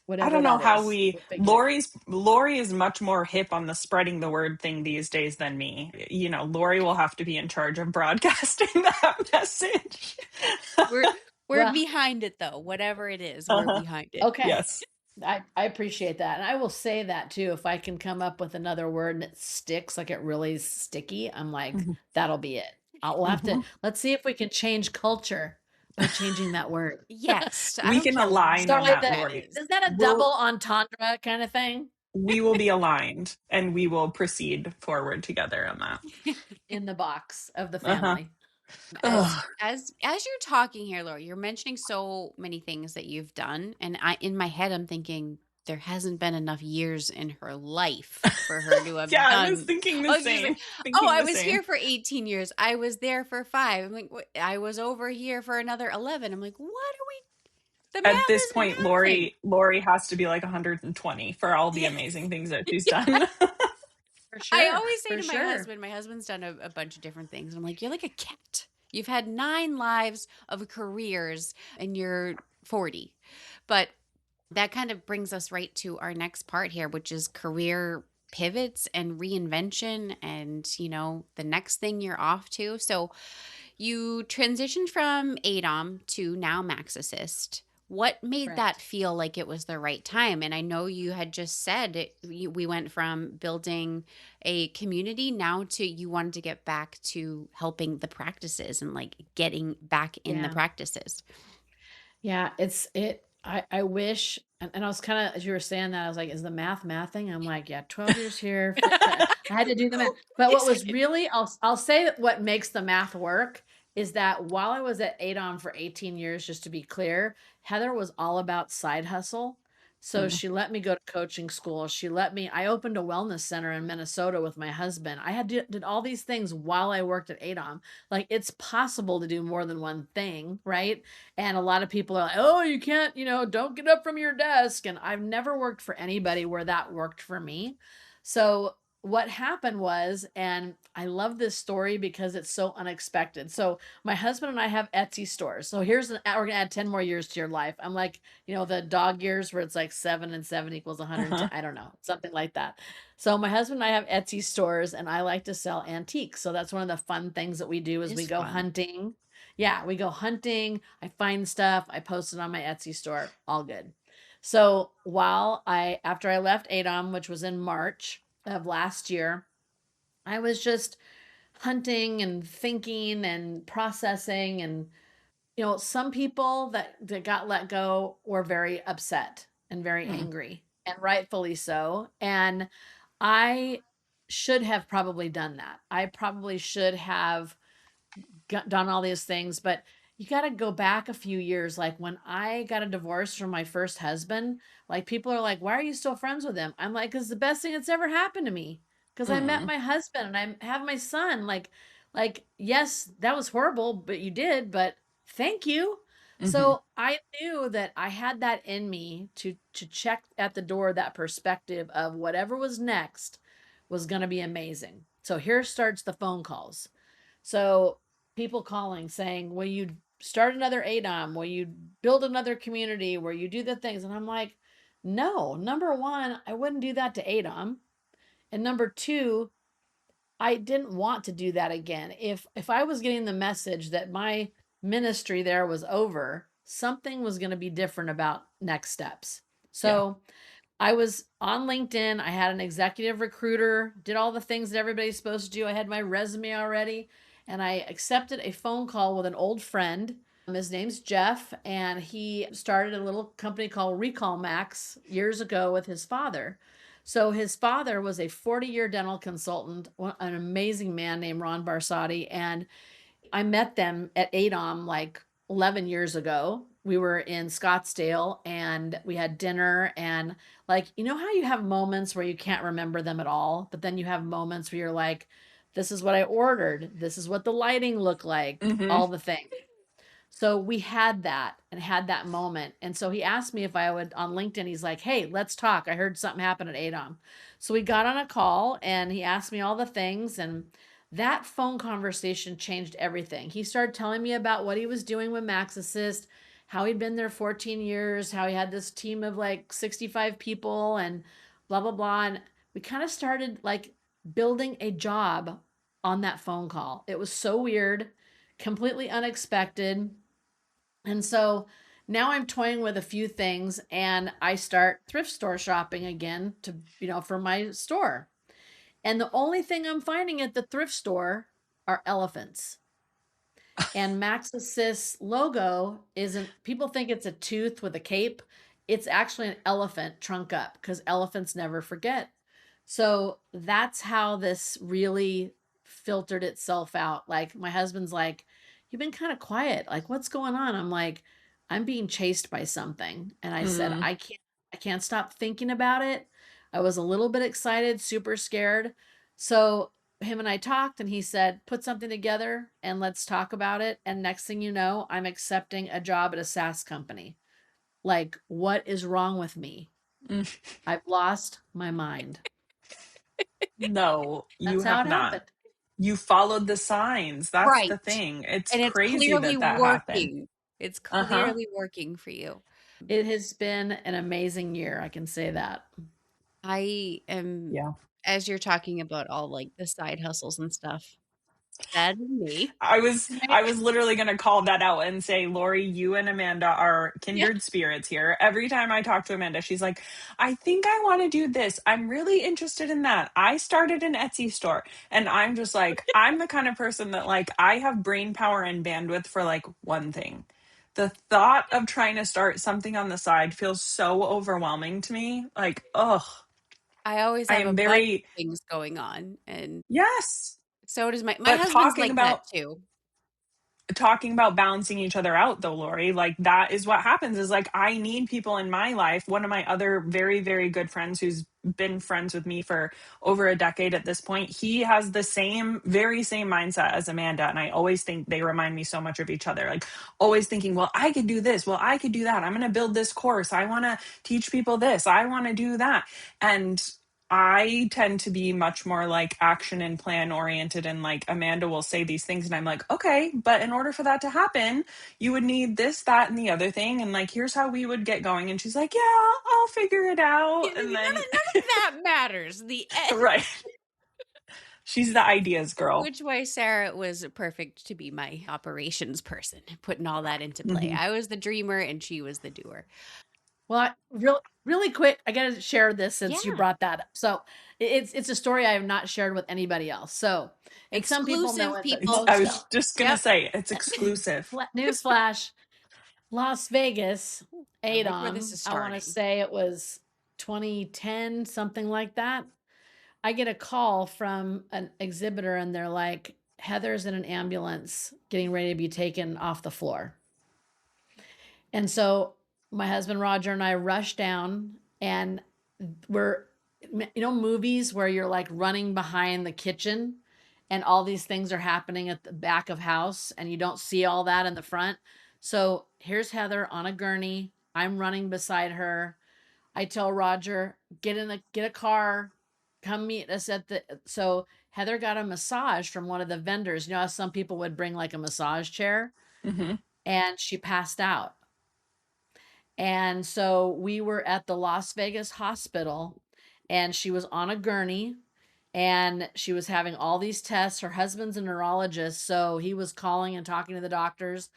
Whatever don't know that how is. We'll figure it out. Lori is much more hip on the spreading the word thing these days than me. Lori will have to be in charge of broadcasting that message. We're we're Well, behind it though. Whatever it is, we're Uh-huh. behind it. okay. Yes. I appreciate that. And I will say that too. If I can come up with another word and it sticks, like it really is sticky, I'm like, Mhm. that'll be it. We'll have to, Mhm. let's see if we can change culture by changing that word. Yes, I We don't can care align Start on what like that, that. that Lori. is. Is that a We'll double entendre kind of thing we will be aligned and we will proceed forward together on that. in the box of the Uh-huh. family? as Ugh. as you're talking here, Laura, you're mentioning so many things that you've done, and in my head I'm thinking there hasn't been enough years in her life for her to have Yeah, I was done. thinking the Oh, she's like, same. oh, Thinking I the was same. here for 18 years. I was there for 5. I'm like, I was over here for another 11. I'm like, what are we? The At math this isn't point, happening. Lori has to be like 120 for all the amazing things that she's done. For I sure. always say For to sure. my husband's done a bunch of different things. I'm like, you're like a cat. You've had 9 lives of careers and you're 40. But that kind of brings us right to our next part here, which is career pivots and reinvention and, the next thing you're off to. So you transitioned from AADOM to now MaxAssist. What made that Correct. feel like it was the right time? And I know you had just said we went from building a community now to you wanted to get back to helping the practices and like getting back in the Yeah. practices. Yeah. I wish, and I was kind of, as you were saying that, I was like, is the mathing? I'm like, yeah, 12 years here. I had to do the math. But what was Excited. really, I'll say that what makes the math work is that while I was at ADOM for 18 years, just to be clear, Heather was all about side hustle. So Mm, she let me go to coaching school. I opened a wellness center in Minnesota with my husband. Did all these things while I worked at ADOM. Like it's possible to do more than one thing, right? And a lot of people are like, oh, you can't, don't get up from your desk. And I've never worked for anybody where that worked for me. So what happened was, and I love this story because it's so unexpected. So my husband and I have Etsy stores. So we're gonna add 10 more years to your life. I'm like, the dog years where it's like 7 and 7 equals 110. uh-huh. I don't know, something like that. So my husband and I have Etsy stores and I like to sell antiques. So that's one of the fun things that we do It is we is go fun. hunting. Yeah, we go hunting. I find stuff. I post it on my Etsy store. All good. So after I left ADOM, which was in March of last year, I was just hunting and thinking and processing. And, some people that got let go were very upset and very Mm, angry, and rightfully so. And I should have probably done that. I probably should have done all these things, but you got to go back a few years. Like when I got a divorce from my first husband, like people are like, why are you still friends with him? I'm like, it's the best thing that's ever happened to me. Cause I met mm, my husband and I have my son. Yes, that was horrible, but you did, but thank you. mhm. So I knew that I had that in me to check at the door, that perspective of whatever was next was going to be amazing. So here starts the phone calls. So people calling saying, will you start another ADOM? Will you build another community where you do the things? And I'm like, no, number one, I wouldn't do that to ADOM. And number two, I didn't want to do that again. If I was getting the message that my ministry there was over, something was going to be different about next steps. So I was on LinkedIn. I had an executive recruiter, did all the things that everybody's supposed to do. I had my resume already, and I accepted a phone call with an old friend. His name's Jeff, and he started a little company called Recall Max years ago with his father. So his father was a 40-year dental consultant, an amazing man named Ron Barsotti, and I met them at AADOM like 11 years ago. We were in Scottsdale and we had dinner, and like, you know how you have moments where you can't remember them at all, but then you have moments where you're like, this is what I ordered. This is what the lighting looked like, Mm-hmm. all the things. So we had that and had that moment. And so he asked me if I would on LinkedIn. He's like, hey, let's talk. I heard something happen at AADOM. So we got on a call and he asked me all the things. And that phone conversation changed everything. He started telling me about what he was doing with MaxAssist, how he'd been there 14 years, how he had this team of like 65 people and blah, blah, blah. And we kind of started like building a job on that phone call. It was so weird, completely unexpected. And so now I'm toying with a few things and I start thrift store shopping again to, for my store. And the only thing I'm finding at the thrift store are elephants. And Max Assist's logo isn't, people think it's a tooth with a cape. It's actually an elephant trunk up because elephants never forget. So that's how this really filtered itself out. Like my husband's like, you've been kind of quiet. Like, what's going on? I'm like, I'm being chased by something. And I said, Mm. I can't stop thinking about it. I was a little bit excited, super scared. So him and I talked and he said, put something together and let's talk about it. And next thing you know, I'm accepting a job at a SaaS company. Like, what is wrong with me? Mm. I've lost my mind. No, you That's how have it not. happened. You followed the signs. That's Right. the thing. It's And it's crazy clearly that that happened. working. It's Uh-huh. clearly working for you. It has been an amazing year. I can say that. I am, Yeah. as you're talking about all like the side hustles and stuff, that is me. I was Right? I was literally gonna call that out and say, Lori, you and Amanda are Yeah. kindred spirits here. Every time I talk to Amanda, she's like, I think I want to do this. I'm really interested in that. I started an Etsy store. And I'm just like, I'm the kind of person that like I have brain power and bandwidth for like one thing. The thought of trying to start something on the side feels so overwhelming to me. Like, ugh, I always I have a am bunch very, of things going on, and yes. so does my But husband's like that too. talking about balancing each other out though, Lori, like that is what happens is like I need people in my life. One of my other very, very good friends who's been friends with me for over a decade at this point, he has the same, very same mindset as Amanda. And I always think they remind me so much of each other. Like always thinking, well, I could do this. Well, I could do that. I'm going to build this course. I want to teach people this. I want to do that. And I tend to be much more like action and plan oriented. And like Amanda will say these things, and I'm like, okay, but in order for that to happen, you would need this, that, and the other thing. And like, here's how we would get going. And she's like, yeah, I'll figure it out. Yeah, And then, none of that matters. right. She's the ideas girl. Which way Sarah was perfect to be my operations person, putting all that into play. Hmm. I was the dreamer and she was the doer. Well, really quick, I got to share this since you Yeah. brought that up. So it's a story I have not shared with anybody else. So, and some people know Exclusive it, but people. I most don't. was just going to Yep. say it's exclusive. Newsflash: Las Vegas, I like where this AADOM. is I want to starting. say it was 2010, something like that. I get a call from an exhibitor, and they're like, "Heather's in an ambulance, getting ready to be taken off the floor." And so my husband Roger and I rush down, and we're, movies where you're like running behind the kitchen and all these things are happening at the back of house and you don't see all that in the front. So here's Heather on a gurney. I'm running beside her. I tell Roger, get a car, come meet us at the, so Heather got a massage from one of the vendors. You know how some people would bring like a massage chair, Hmm. and she passed out. And so we were at the Las Vegas hospital, and she was on a gurney and she was having all these tests. Her husband's a neurologist, so he was calling and talking to the doctors.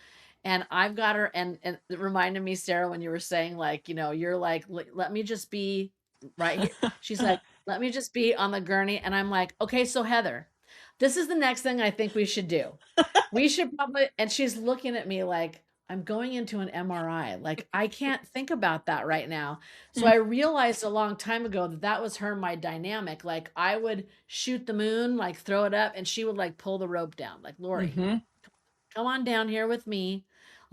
And I've got her, and it reminded me, Sarah, when you were saying, like, you're like, let me just be right here. She's like, let me just be on the gurney. And I'm like, okay, so Heather, this is the next thing I think we should do. We should probably, and she's looking at me like, I'm going into an MRI. Like, I can't think about that right now. So I realized a long time ago that that was my dynamic. Like, I would shoot the moon, like throw it up, and she would like pull the rope down. Like, Lorie, come on down here with me.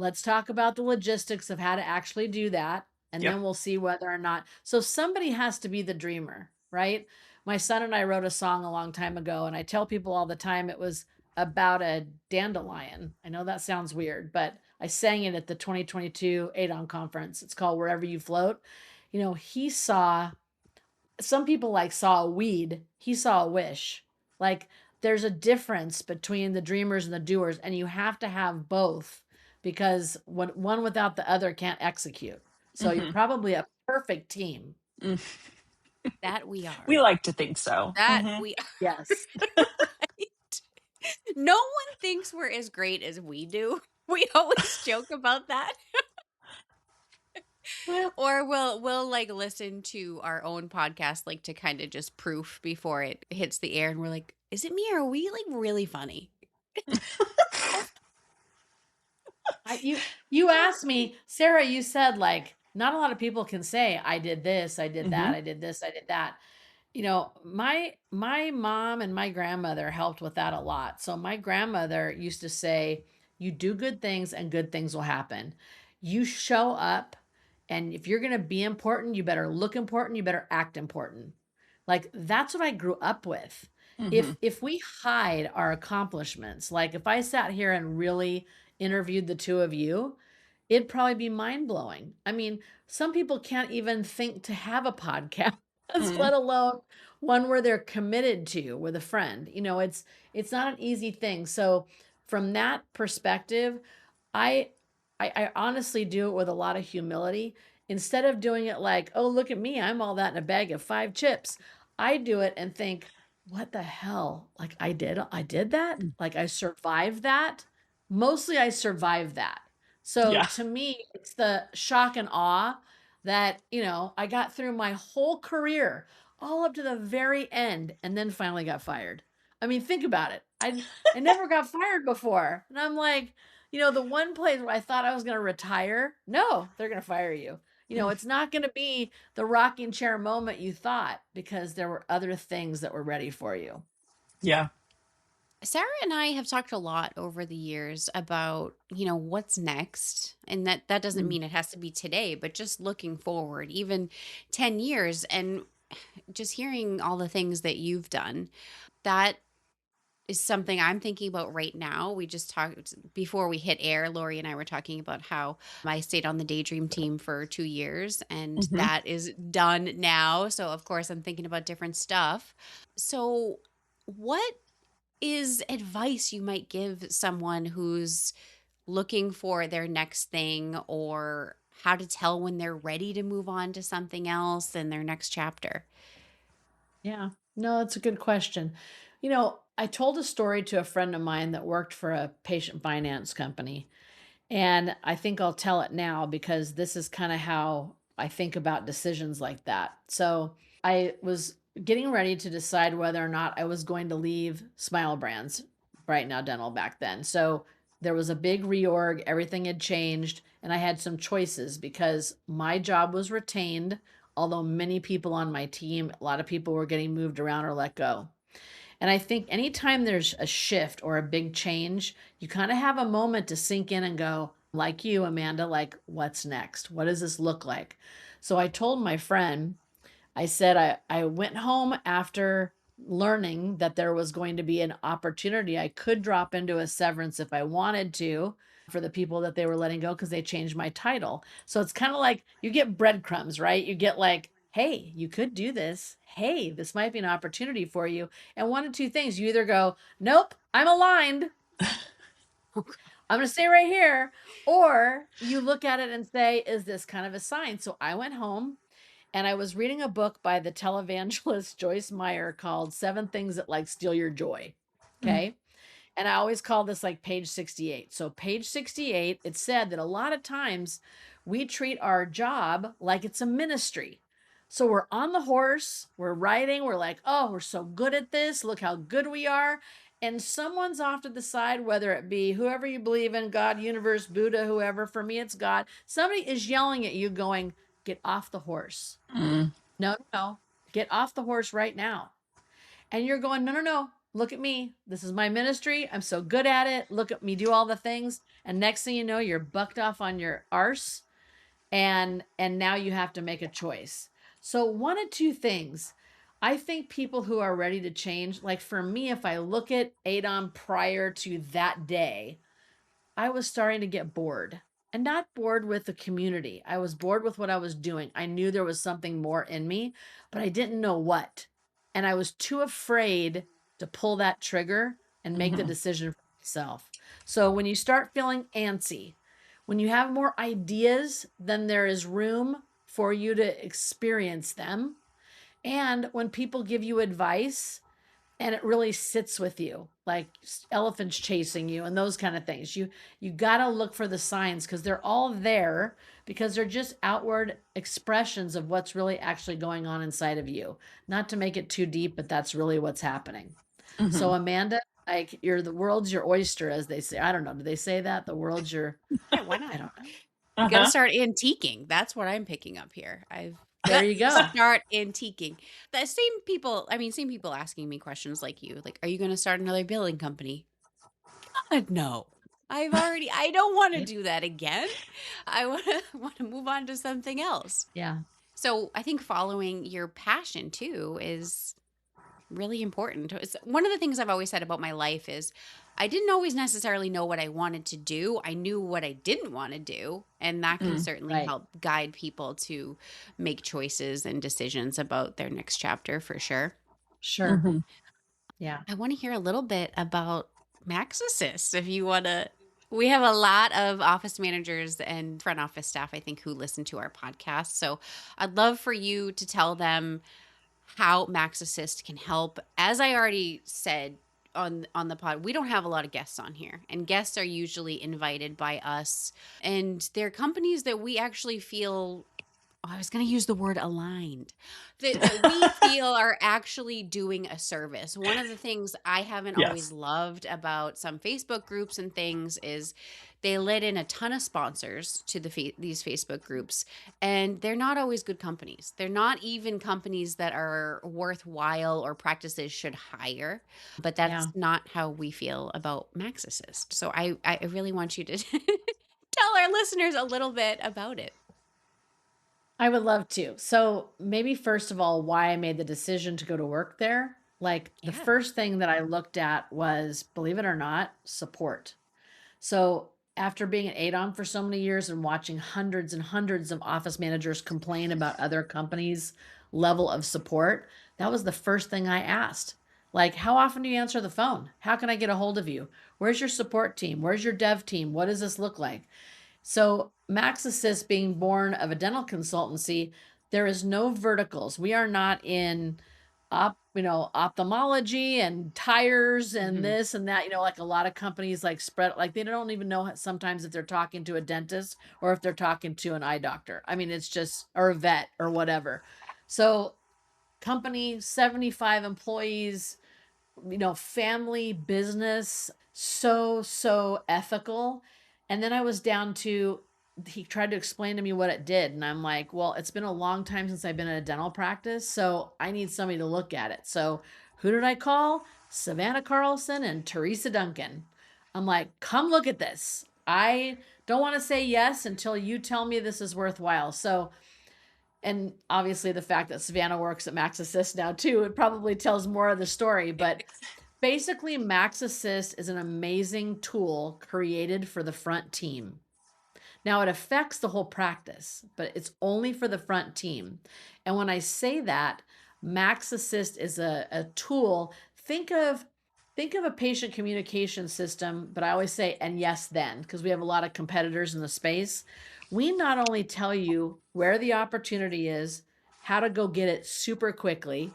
Let's talk about the logistics of how to actually do that. And Yep. then we'll see whether or not. So somebody has to be the dreamer, right? My son and I wrote a song a long time ago, and I tell people all the time it was about a dandelion. I know that sounds weird, but I sang it at the 2022 AADOM conference. It's called Wherever You Float. He saw, some people like saw a weed, he saw a wish. Like, there's a difference between the dreamers and the doers, and you have to have both, because one without the other can't execute. So you're probably a perfect team. That we are. We like to think so. That we are. Yes. Right. No one thinks we're as great as we do. We always joke about that. Or we'll like listen to our own podcast, like, to kind of just proof before it hits the air, and we're like, is it me, or are we like really funny? You asked me, Sarah, you said, like, not a lot of people can say, I did this, I did that, I did this, I did that. My mom and my grandmother helped with that a lot. So my grandmother used to say, you do good things and good things will happen. You show up, and if you're going to be important, you better look important, you better act important. Like, that's what I grew up with. If we hide our accomplishments, like if I sat here and really interviewed the two of you, it'd probably be mind-blowing. I mean, some people can't even think to have a podcast, let alone one where they're committed to with a friend. It's not an easy thing. So from that perspective, I I honestly do it with a lot of humility. Instead of doing it like, oh, look at me, I'm all that in a bag of 5 chips. I do it and think, what the hell? Like, I did that? Like, I survived that? Mostly I survived that. So Yeah. to me, it's the shock and awe that, I got through my whole career all up to the very end, and then finally got fired. I mean, think about it. I never got fired before. And I'm like, the one place where I thought I was going to retire, no, they're going to fire you. It's not going to be the rocking chair moment you thought, because there were other things that were ready for you. Yeah. Sarah and I have talked a lot over the years about, what's next. And that doesn't mean it has to be today, but just looking forward, even 10 years, and just hearing all the things that you've done. That is something I'm thinking about right now. We just talked before we hit air. Lorie and I were talking about how I stayed on the Daydream team for 2 years, and that is done now. So of course I'm thinking about different stuff. So what is advice you might give someone who's looking for their next thing, or how to tell when they're ready to move on to something else in their next chapter? Yeah, no, that's a good question. I told a story to a friend of mine that worked for a patient finance company. And I think I'll tell it now, because this is kind of how I think about decisions like that. So I was getting ready to decide whether or not I was going to leave Smile Brands, Bright Now Dental, back then. So there was a big reorg, everything had changed, and I had some choices because my job was retained, although many people on my team, a lot of people were getting moved around or let go. And I think anytime there's a shift or a big change, you kind of have a moment to sink in and go, like you, Amanda, like, what's next? What does this look like? So I told my friend, I said, I went home after learning that there was going to be an opportunity. I could drop into a severance if I wanted to for the people that they were letting go, because they changed my title. So it's kind of like you get breadcrumbs, right? You get like, hey, you could do this. Hey, this might be an opportunity for you. And one of two things, you either go, nope, I'm aligned, I'm going to stay right here. Or you look at it and say, is this kind of a sign? So I went home and I was reading a book by the televangelist Joyce Meyer called 7 Things That Like Steal Your Joy. Okay. And I always call this like page 68. So page 68, it said that a lot of times we treat our job like it's a ministry. So we're on the horse, we're riding, we're like, oh, we're so good at this. Look how good we are. And someone's off to the side, whether it be whoever you believe in, God, universe, Buddha, whoever, for me, it's God. Somebody is yelling at you going, get off the horse. Mm. No, no, get off the horse right now. And you're going, no, no, no. Look at me. This is my ministry. I'm so good at it. Look at me do all the things. And next thing you know, you're bucked off on your arse. And now you have to make a choice. So one of two things. I think people who are ready to change, like for me, if I look at AADOM prior to that day, I was starting to get bored, and not bored with the community. I was bored with what I was doing. I knew there was something more in me, but I didn't know what. And I was too afraid to pull that trigger and make the decision for myself. So when you start feeling antsy, when you have more ideas, then there is room for you to experience them. And when people give you advice, and it really sits with you, like elephants chasing you and those kind of things, you got to look for the signs, because they're all there, because they're just outward expressions of what's really actually going on inside of you. Not to make it too deep, but that's really what's happening. So Amanda, like, the world's your oyster, as they say. I don't know, do they say that the world's your Yeah, why not? I don't know. You got to start antiquing. That's what I'm picking up here. There you go. Start antiquing. The same people asking me questions like you, like, are you going to start another billing company? God, no. I don't want to do that again. I want to move on to something else. Yeah. So I think following your passion too is really important. It's one of the things I've always said about my life is I didn't always necessarily know what I wanted to do. I knew what I didn't want to do. And that can certainly right. help guide people to make choices and decisions about their next chapter, for sure. Sure. Yeah. I want to hear a little bit about MaxAssist if you want to. We have a lot of office managers and front office staff, I think, who listen to our podcast. So I'd love for you to tell them how MaxAssist can help. As I already said on the pod, we don't have a lot of guests on here, and guests are usually invited by us, and they're companies that we actually feel, I was going to use the word aligned, that we feel are actually doing a service. One of the things I haven't always loved about some Facebook groups and things is they let in a ton of sponsors to these Facebook groups, and they're not always good companies. They're not even companies that are worthwhile or practices should hire, but that's not how we feel about MaxAssist. So I really want you to tell our listeners a little bit about it. I would love to. So maybe first of all, why I made the decision to go to work there. Like the first thing that I looked at was, believe it or not, support. So after being at AADOM for so many years and watching hundreds and hundreds of office managers complain about other companies' level of support, that was the first thing I asked. Like, how often do you answer the phone? How can I get a hold of you? Where's your support team? Where's your dev team? What does this look like? So MaxAssist, being born of a dental consultancy, there is no verticals. We are not in ophthalmology and tires and this and that, like a lot of companies like spread, like they don't even know sometimes if they're talking to a dentist or if they're talking to an eye doctor. I mean, it's just, or a vet or whatever. So company, 75 employees, family business, so ethical. And then I was down to, he tried to explain to me what it did. And I'm like, well, it's been a long time since I've been in a dental practice, so I need somebody to look at it. So who did I call? Savannah Carlson and Teresa Duncan. I'm like, come look at this. I don't want to say yes until you tell me this is worthwhile. So, and obviously the fact that Savannah works at MaxAssist now too, it probably tells more of the story. But basically, MaxAssist is an amazing tool created for the front team. Now, it affects the whole practice, but it's only for the front team. And when I say that, MaxAssist is a tool. Think of a patient communication system, but I always say, and yes, then, because we have a lot of competitors in the space. We not only tell you where the opportunity is, how to go get it super quickly,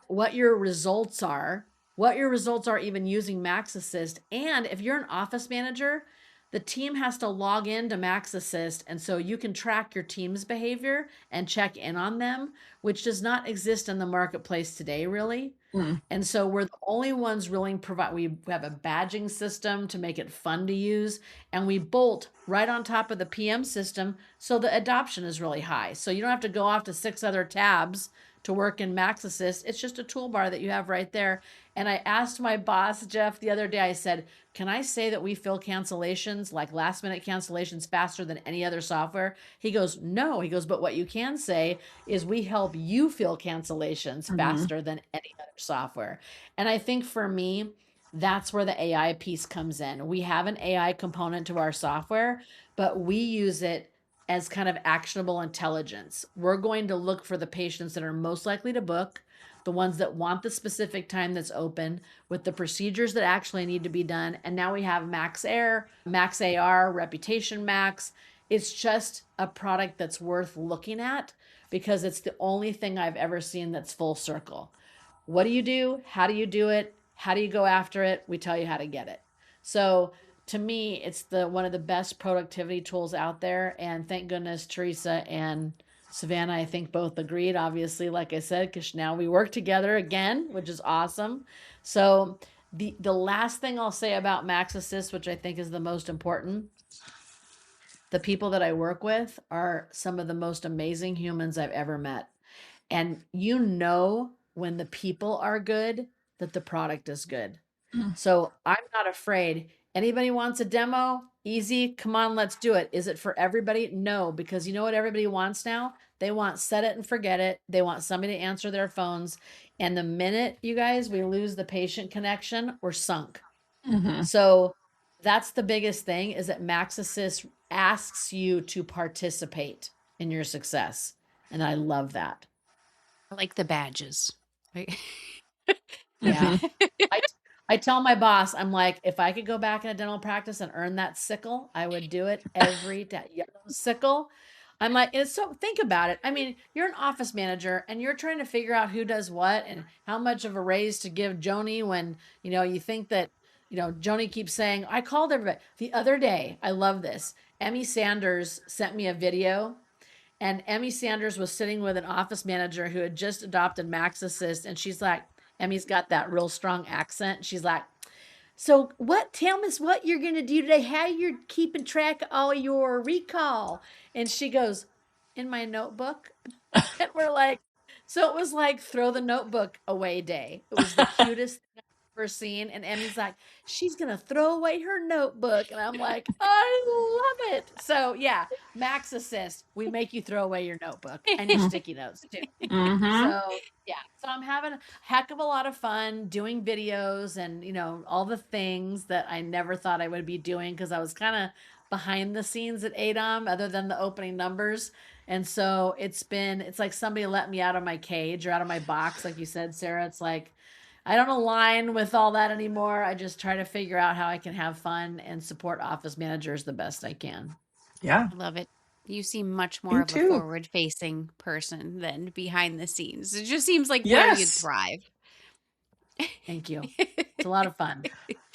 what your results are, what your results are even using MaxAssist. And if you're an office manager, the team has to log into MaxAssist. And so you can track your team's behavior and check in on them, which does not exist in the marketplace today, really. Mm. And so we're the only ones really we have a badging system to make it fun to use. And we bolt right on top of the PM system. So the adoption is really high. So you don't have to go off to 6 other tabs to work in MaxAssist. It's just a toolbar that you have right there. And I asked my boss, Jeff, the other day, I said, can I say that we fill cancellations, like last minute cancellations, faster than any other software? He goes, no. He goes, but what you can say is we help you fill cancellations faster than any other software. And I think for me, that's where the AI piece comes in. We have an AI component to our software, but we use it as kind of actionable intelligence. We're going to look for the patients that are most likely to book, the ones that want the specific time that's open, with the procedures that actually need to be done. And now we have Max Air, Max AR, Reputation Max. It's just a product that's worth looking at because it's the only thing I've ever seen that's full circle. What do you do? How do you do it? How do you go after it? We tell you how to get it. So to me, it's one of the best productivity tools out there. And thank goodness Teresa and Savannah, I think, both agreed, obviously, like I said, because now we work together again, which is awesome. So the last thing I'll say about MaxAssist, which I think is the most important, the people that I work with are some of the most amazing humans I've ever met. And you know when the people are good, that the product is good. So I'm not afraid. Anybody wants a demo? Easy. Come on, let's do it. Is it for everybody? No, because you know what everybody wants now? They want set it and forget it. They want somebody to answer their phones. And the minute, you guys, we lose the patient connection, we're sunk. So that's the biggest thing, is that MaxAssist asks you to participate in your success. And I love that. I like the badges. Right? Yeah. I tell my boss, I'm like, if I could go back in a dental practice and earn that sickle, I would do it every day. Yellow sickle. I'm like, it's so, think about it. I mean, you're an office manager and you're trying to figure out who does what and how much of a raise to give Joni when, you think that, Joni keeps saying, I called everybody. The other day, I love this. Emmy Sanders sent me a video, and Emmy Sanders was sitting with an office manager who had just adopted MaxAssist, and she's like, Emmy's got that real strong accent. She's like, so tell us what you're going to do today, how you're keeping track of all your recall. And she goes, in my notebook. And we're like, so it was like throw the notebook away day. It was the cutest thing I've ever seen. And Emmy's like, she's going to throw away her notebook. And I'm like, I love it. So yeah, MaxAssist, we make you throw away your notebook and your sticky notes too. So yeah, so I'm having a heck of a lot of fun doing videos and, all the things that I never thought I would be doing because I was kind of behind the scenes at AADOM other than the opening numbers. And so it's like somebody let me out of my cage or out of my box. Like you said, Sarah, it's like, I don't align with all that anymore. I just try to figure out how I can have fun and support office managers the best I can. Yeah. I love it. You seem much more of a forward-facing person than behind the scenes. It just seems like where you'd thrive. Thank you. It's a lot of fun.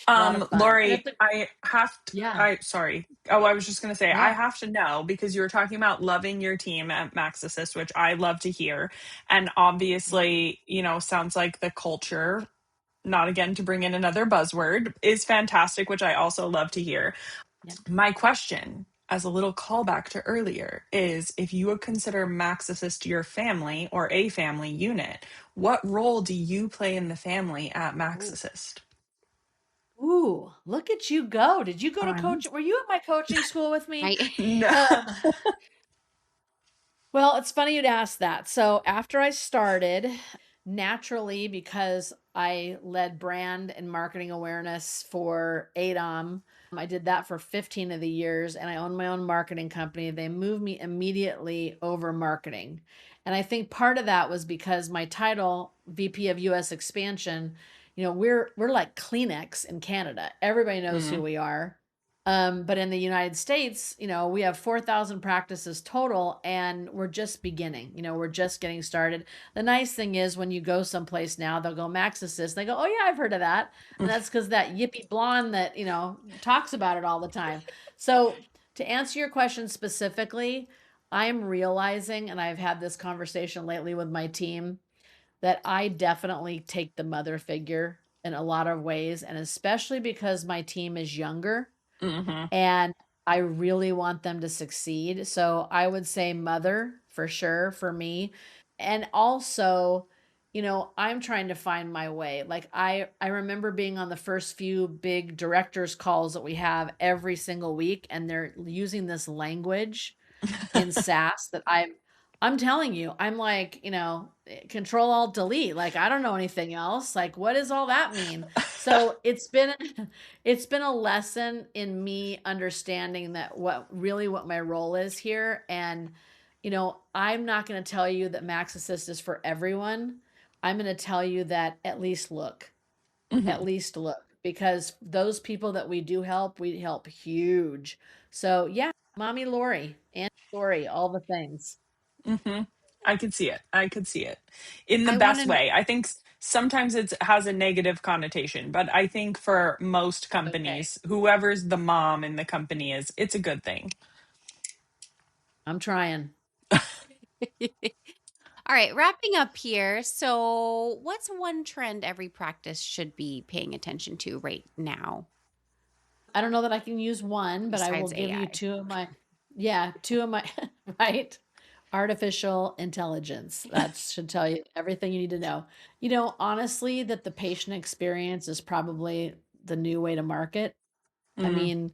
Lorie, I have to, Yeah. sorry. Oh, I was just going to say, I have to know, because you were talking about loving your team at MaxAssist, which I love to hear. And obviously, sounds like the culture, not again to bring in another buzzword, is fantastic, which I also love to hear. Yeah. My question, as a little callback to earlier, is if you would consider MaxAssist your family or a family unit, what role do you play in the family at MaxAssist? Ooh, look at you go. Did you go to coach? Were you at my coaching school with me? No. Well, it's funny you'd ask that. So after I started, naturally, because I led brand and marketing awareness for AADOM, I did that for 15 of the years, and I own my own marketing company. They moved me immediately over marketing. And I think part of that was because my title, VP of U.S. expansion, we're like Kleenex in Canada. Everybody knows who we are. But in the United States, we have 4,000 practices total, and we're just beginning. We're just getting started. The nice thing is when you go someplace now, they'll go MaxAssist. They go, oh yeah, I've heard of that. And that's because that yippy blonde that, talks about it all the time. So to answer your question specifically, I'm realizing, and I've had this conversation lately with my team, that I definitely take the mother figure in a lot of ways, and especially because my team is younger Mm-hmm. and I really want them to succeed. So I would say mother for sure for me. And also, I'm trying to find my way. Like I remember being on the first few big directors calls that we have every single week, and they're using this language in SAS that I'm telling you, I'm like, control alt delete. Like I don't know anything else. Like what does all that mean? So it's been it's been a lesson in me understanding that what my role is here. And I'm not going to tell you that Max Assist is for everyone. I'm going to tell you that at least look, because those people that we help huge. So yeah, mommy Lorie and Lorie, all the things. Mm-hmm. I could see it. I could see it in the I want best to. way. I think sometimes it has a negative connotation, but I think for most Okay, companies, whoever's the mom in the company it's a good thing. I'm trying. All right, wrapping up here. So, what's one trend every practice should be paying attention to right now I don't know that I can use one, but I will besides give you AI? two of my right. Artificial intelligence. That should tell you everything you need to know. Honestly, that the patient experience is probably the new way to market. I Mm-hmm. mean,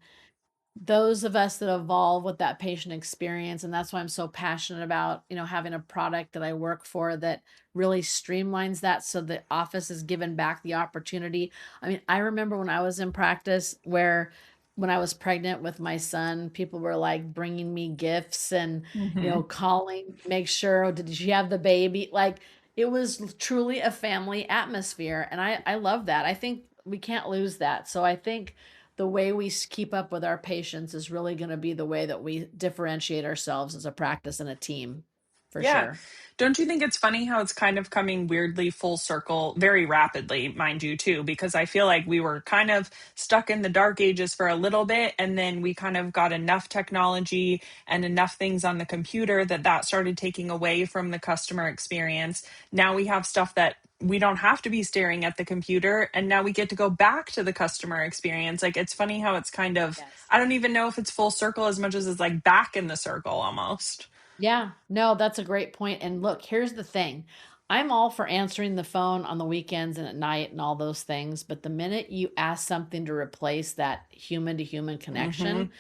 those of us that evolve with that patient experience, and that's why I'm so passionate about having a product that I work for that really streamlines that, so the office is given back the opportunity. I mean, I remember when I was in practice, where when I was pregnant with my son, people were like bringing me gifts and Mm-hmm. calling, make sure, "Oh, did you have the baby?" Like it was truly a family atmosphere, and I love that. I think we can't lose that. So I think the way we keep up with our patients is really going to be the way that we differentiate ourselves as a practice and a team, for Yeah. sure. Don't you think it's funny how it's kind of coming weirdly full circle very rapidly, mind you, too? Because I feel like we were kind of stuck in the dark ages for a little bit, and then we kind of got enough technology and enough things on the computer that started taking away from the customer experience. Now we have stuff that we don't have to be staring at the computer, and now we get to go back to the customer experience. Like it's funny how it's kind of, Yes. I don't even know if it's full circle as much as it's like back in the circle almost. Yeah, no, that's a great point. And look, here's the thing. I'm all for answering the phone on the weekends and at night and all those things, but the minute you ask something to replace that human to human Mm-hmm. connection,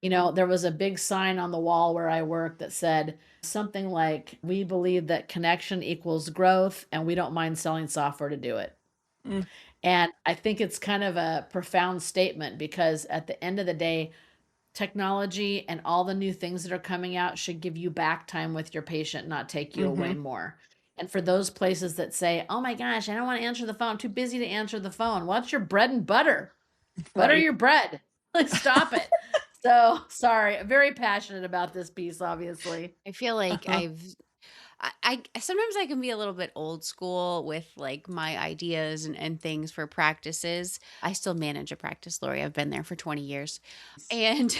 there was a big sign on the wall where I work that said something like, "We believe that connection equals growth, and we don't mind selling software to do it." And I think it's kind of a profound statement, because at the end of the day, technology and all the new things that are coming out should give you back time with your patient, not take you Mm-hmm. away more. And for those places that say, "Oh my gosh, I don't want to answer the phone, I'm too busy to answer the phone." Well, it's your bread and butter. Butter Right. your bread. Like, stop it. So sorry. Very passionate about this piece, obviously. I feel like Uh-huh. I sometimes I can be a little bit old school with like my ideas and things for practices. I still manage a practice, Lori. I've been there for 20 years. And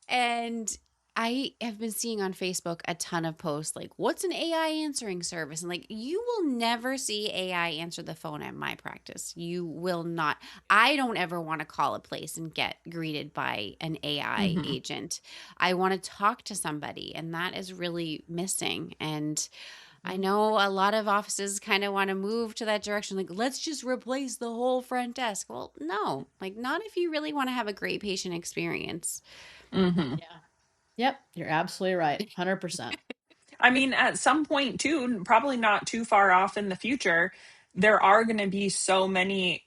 And I have been seeing on Facebook a ton of posts like, what's an AI answering service? And like, you will never see AI answer the phone at my practice. You will not. I don't ever want to call a place and get greeted by an AI Mm-hmm. agent. I want to talk to somebody, and that is really missing. And I Mhm. know a lot of offices kind of want to move to that direction. Like, let's just replace the whole front desk. Well, no, like, not if you really want to have a great patient experience. Mm-hmm. Yeah. Yep. You're absolutely right. 100%. I mean, at some point, too, probably not too far off in the future, there are going to be so many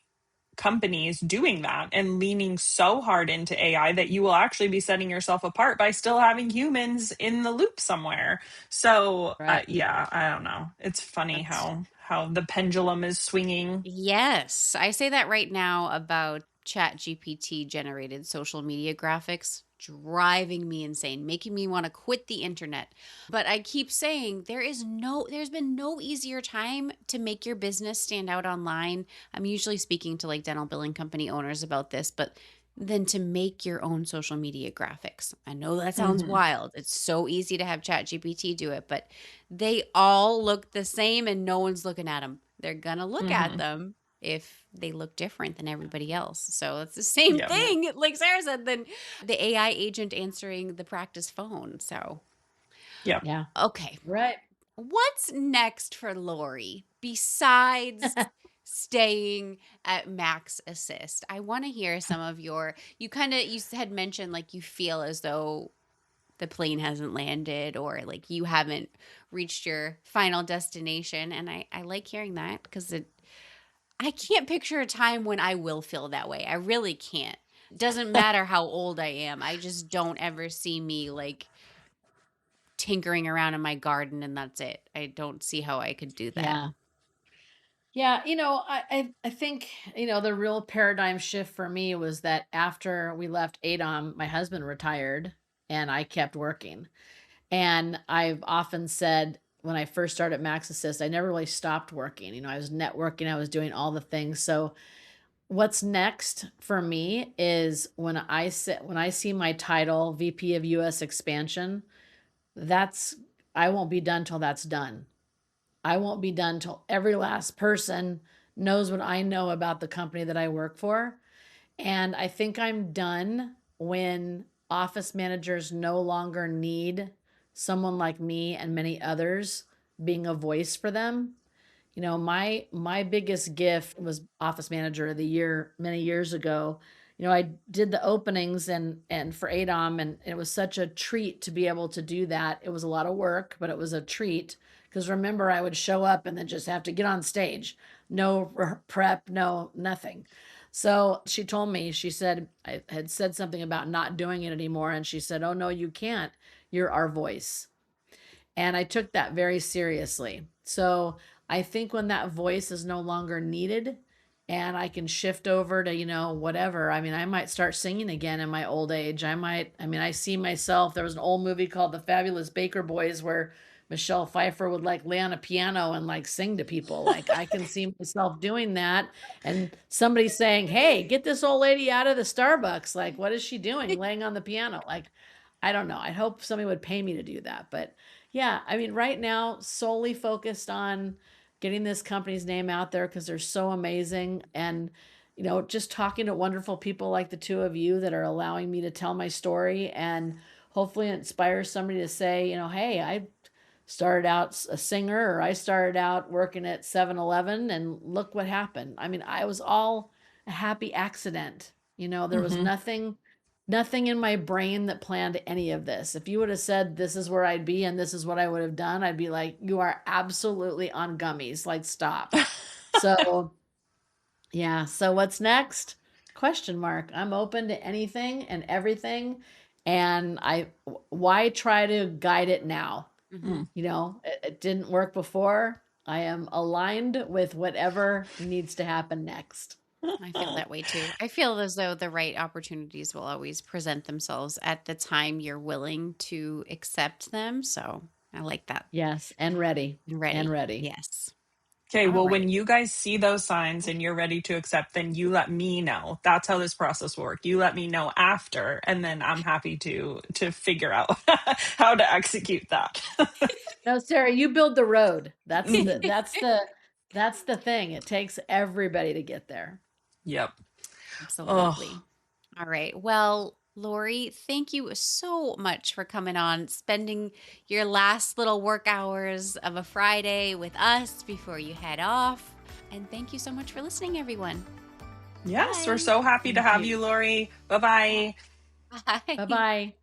companies doing that and leaning so hard into AI that you will actually be setting yourself apart by still having humans in the loop somewhere. So, Right. yeah, I don't know. It's funny That's how the pendulum is swinging. Yes, I say that right now about Chat GPT generated social media graphics, driving me insane, making me want to quit the internet. But I keep saying there's been no easier time to make your business stand out online. I'm usually speaking to like dental billing company owners about this, but than to make your own social media graphics. I know that sounds wild. It's so easy to have Chat GPT do it, but they all look the same and no one's looking at them. They're going to look at them if they look different than everybody else. So it's the same Yep. thing, like Sarah said, than the AI agent answering the practice phone. So, Yep. Yeah. okay. Right. What's next for Lorie besides staying at MaxAssist? I want to hear some of you had mentioned like you feel as though the plane hasn't landed or like you haven't reached your final destination. And I like hearing that because I can't picture a time when I will feel that way. I really can't. Doesn't matter how old I am. I just don't ever see me like tinkering around in my garden and that's it. I don't see how I could do that. Yeah. Yeah, I think, the real paradigm shift for me was that after we left AADOM, my husband retired and I kept working. And I've often said when I first started MaxAssist, I never really stopped working. I was networking, I was doing all the things. So what's next for me is when I see my title VP of U.S. expansion, I won't be done till that's done. I won't be done till every last person knows what I know about the company that I work for. And I think I'm done when office managers no longer need someone like me and many others being a voice for them. My biggest gift was office manager of the year many years ago. I did the openings and for AADOM, and it was such a treat to be able to do that. It was a lot of work, but it was a treat because remember, I would show up and then just have to get on stage. No prep, no nothing. So she told me, she said, I had said something about not doing it anymore. And she said, "Oh, no, you can't. You're our voice." And I took that very seriously. So I think when that voice is no longer needed and I can shift over to, whatever. I mean, I might start singing again in my old age. I see myself, there was an old movie called The Fabulous Baker Boys where Michelle Pfeiffer would like lay on a piano and like sing to people. Like I can see myself doing that and somebody saying, "Hey, get this old lady out of the Starbucks. Like, what is she doing laying on the piano?" Like, I don't know. I hope somebody would pay me to do that. But yeah, right now, solely focused on getting this company's name out there because they're so amazing. And, just talking to wonderful people like the two of you that are allowing me to tell my story and hopefully inspire somebody to say, "Hey, I started out a singer or I started out working at 7-Eleven and look what happened." I was all a happy accident. There was nothing in my brain that planned any of this. If you would have said this is where I'd be and this is what I would have done, I'd be like, "You are absolutely on gummies. Like, stop." So, yeah. So what's next? Question mark. I'm open to anything and everything. And why try to guide it now? It didn't work before. I am aligned with whatever needs to happen next. I feel that way too. I feel as though the right opportunities will always present themselves at the time you're willing to accept them. So I like that. Yes. And ready. Ready. And ready. Yes. Okay, All well, right. when you guys see those signs and you're ready to accept, then you let me know. That's how this process works. You let me know after, and then I'm happy to figure out how to execute that. No, Sarah, you build the road. That's the thing. It takes everybody to get there. Yep. Absolutely. Oh, All right. Well, Lorie, thank you so much for coming on, spending your last little work hours of a Friday with us before you head off. And thank you so much for listening, everyone. yes, Bye. we're so happy to Thank have you. you, Lorie. Bye-bye. Bye. Bye-bye.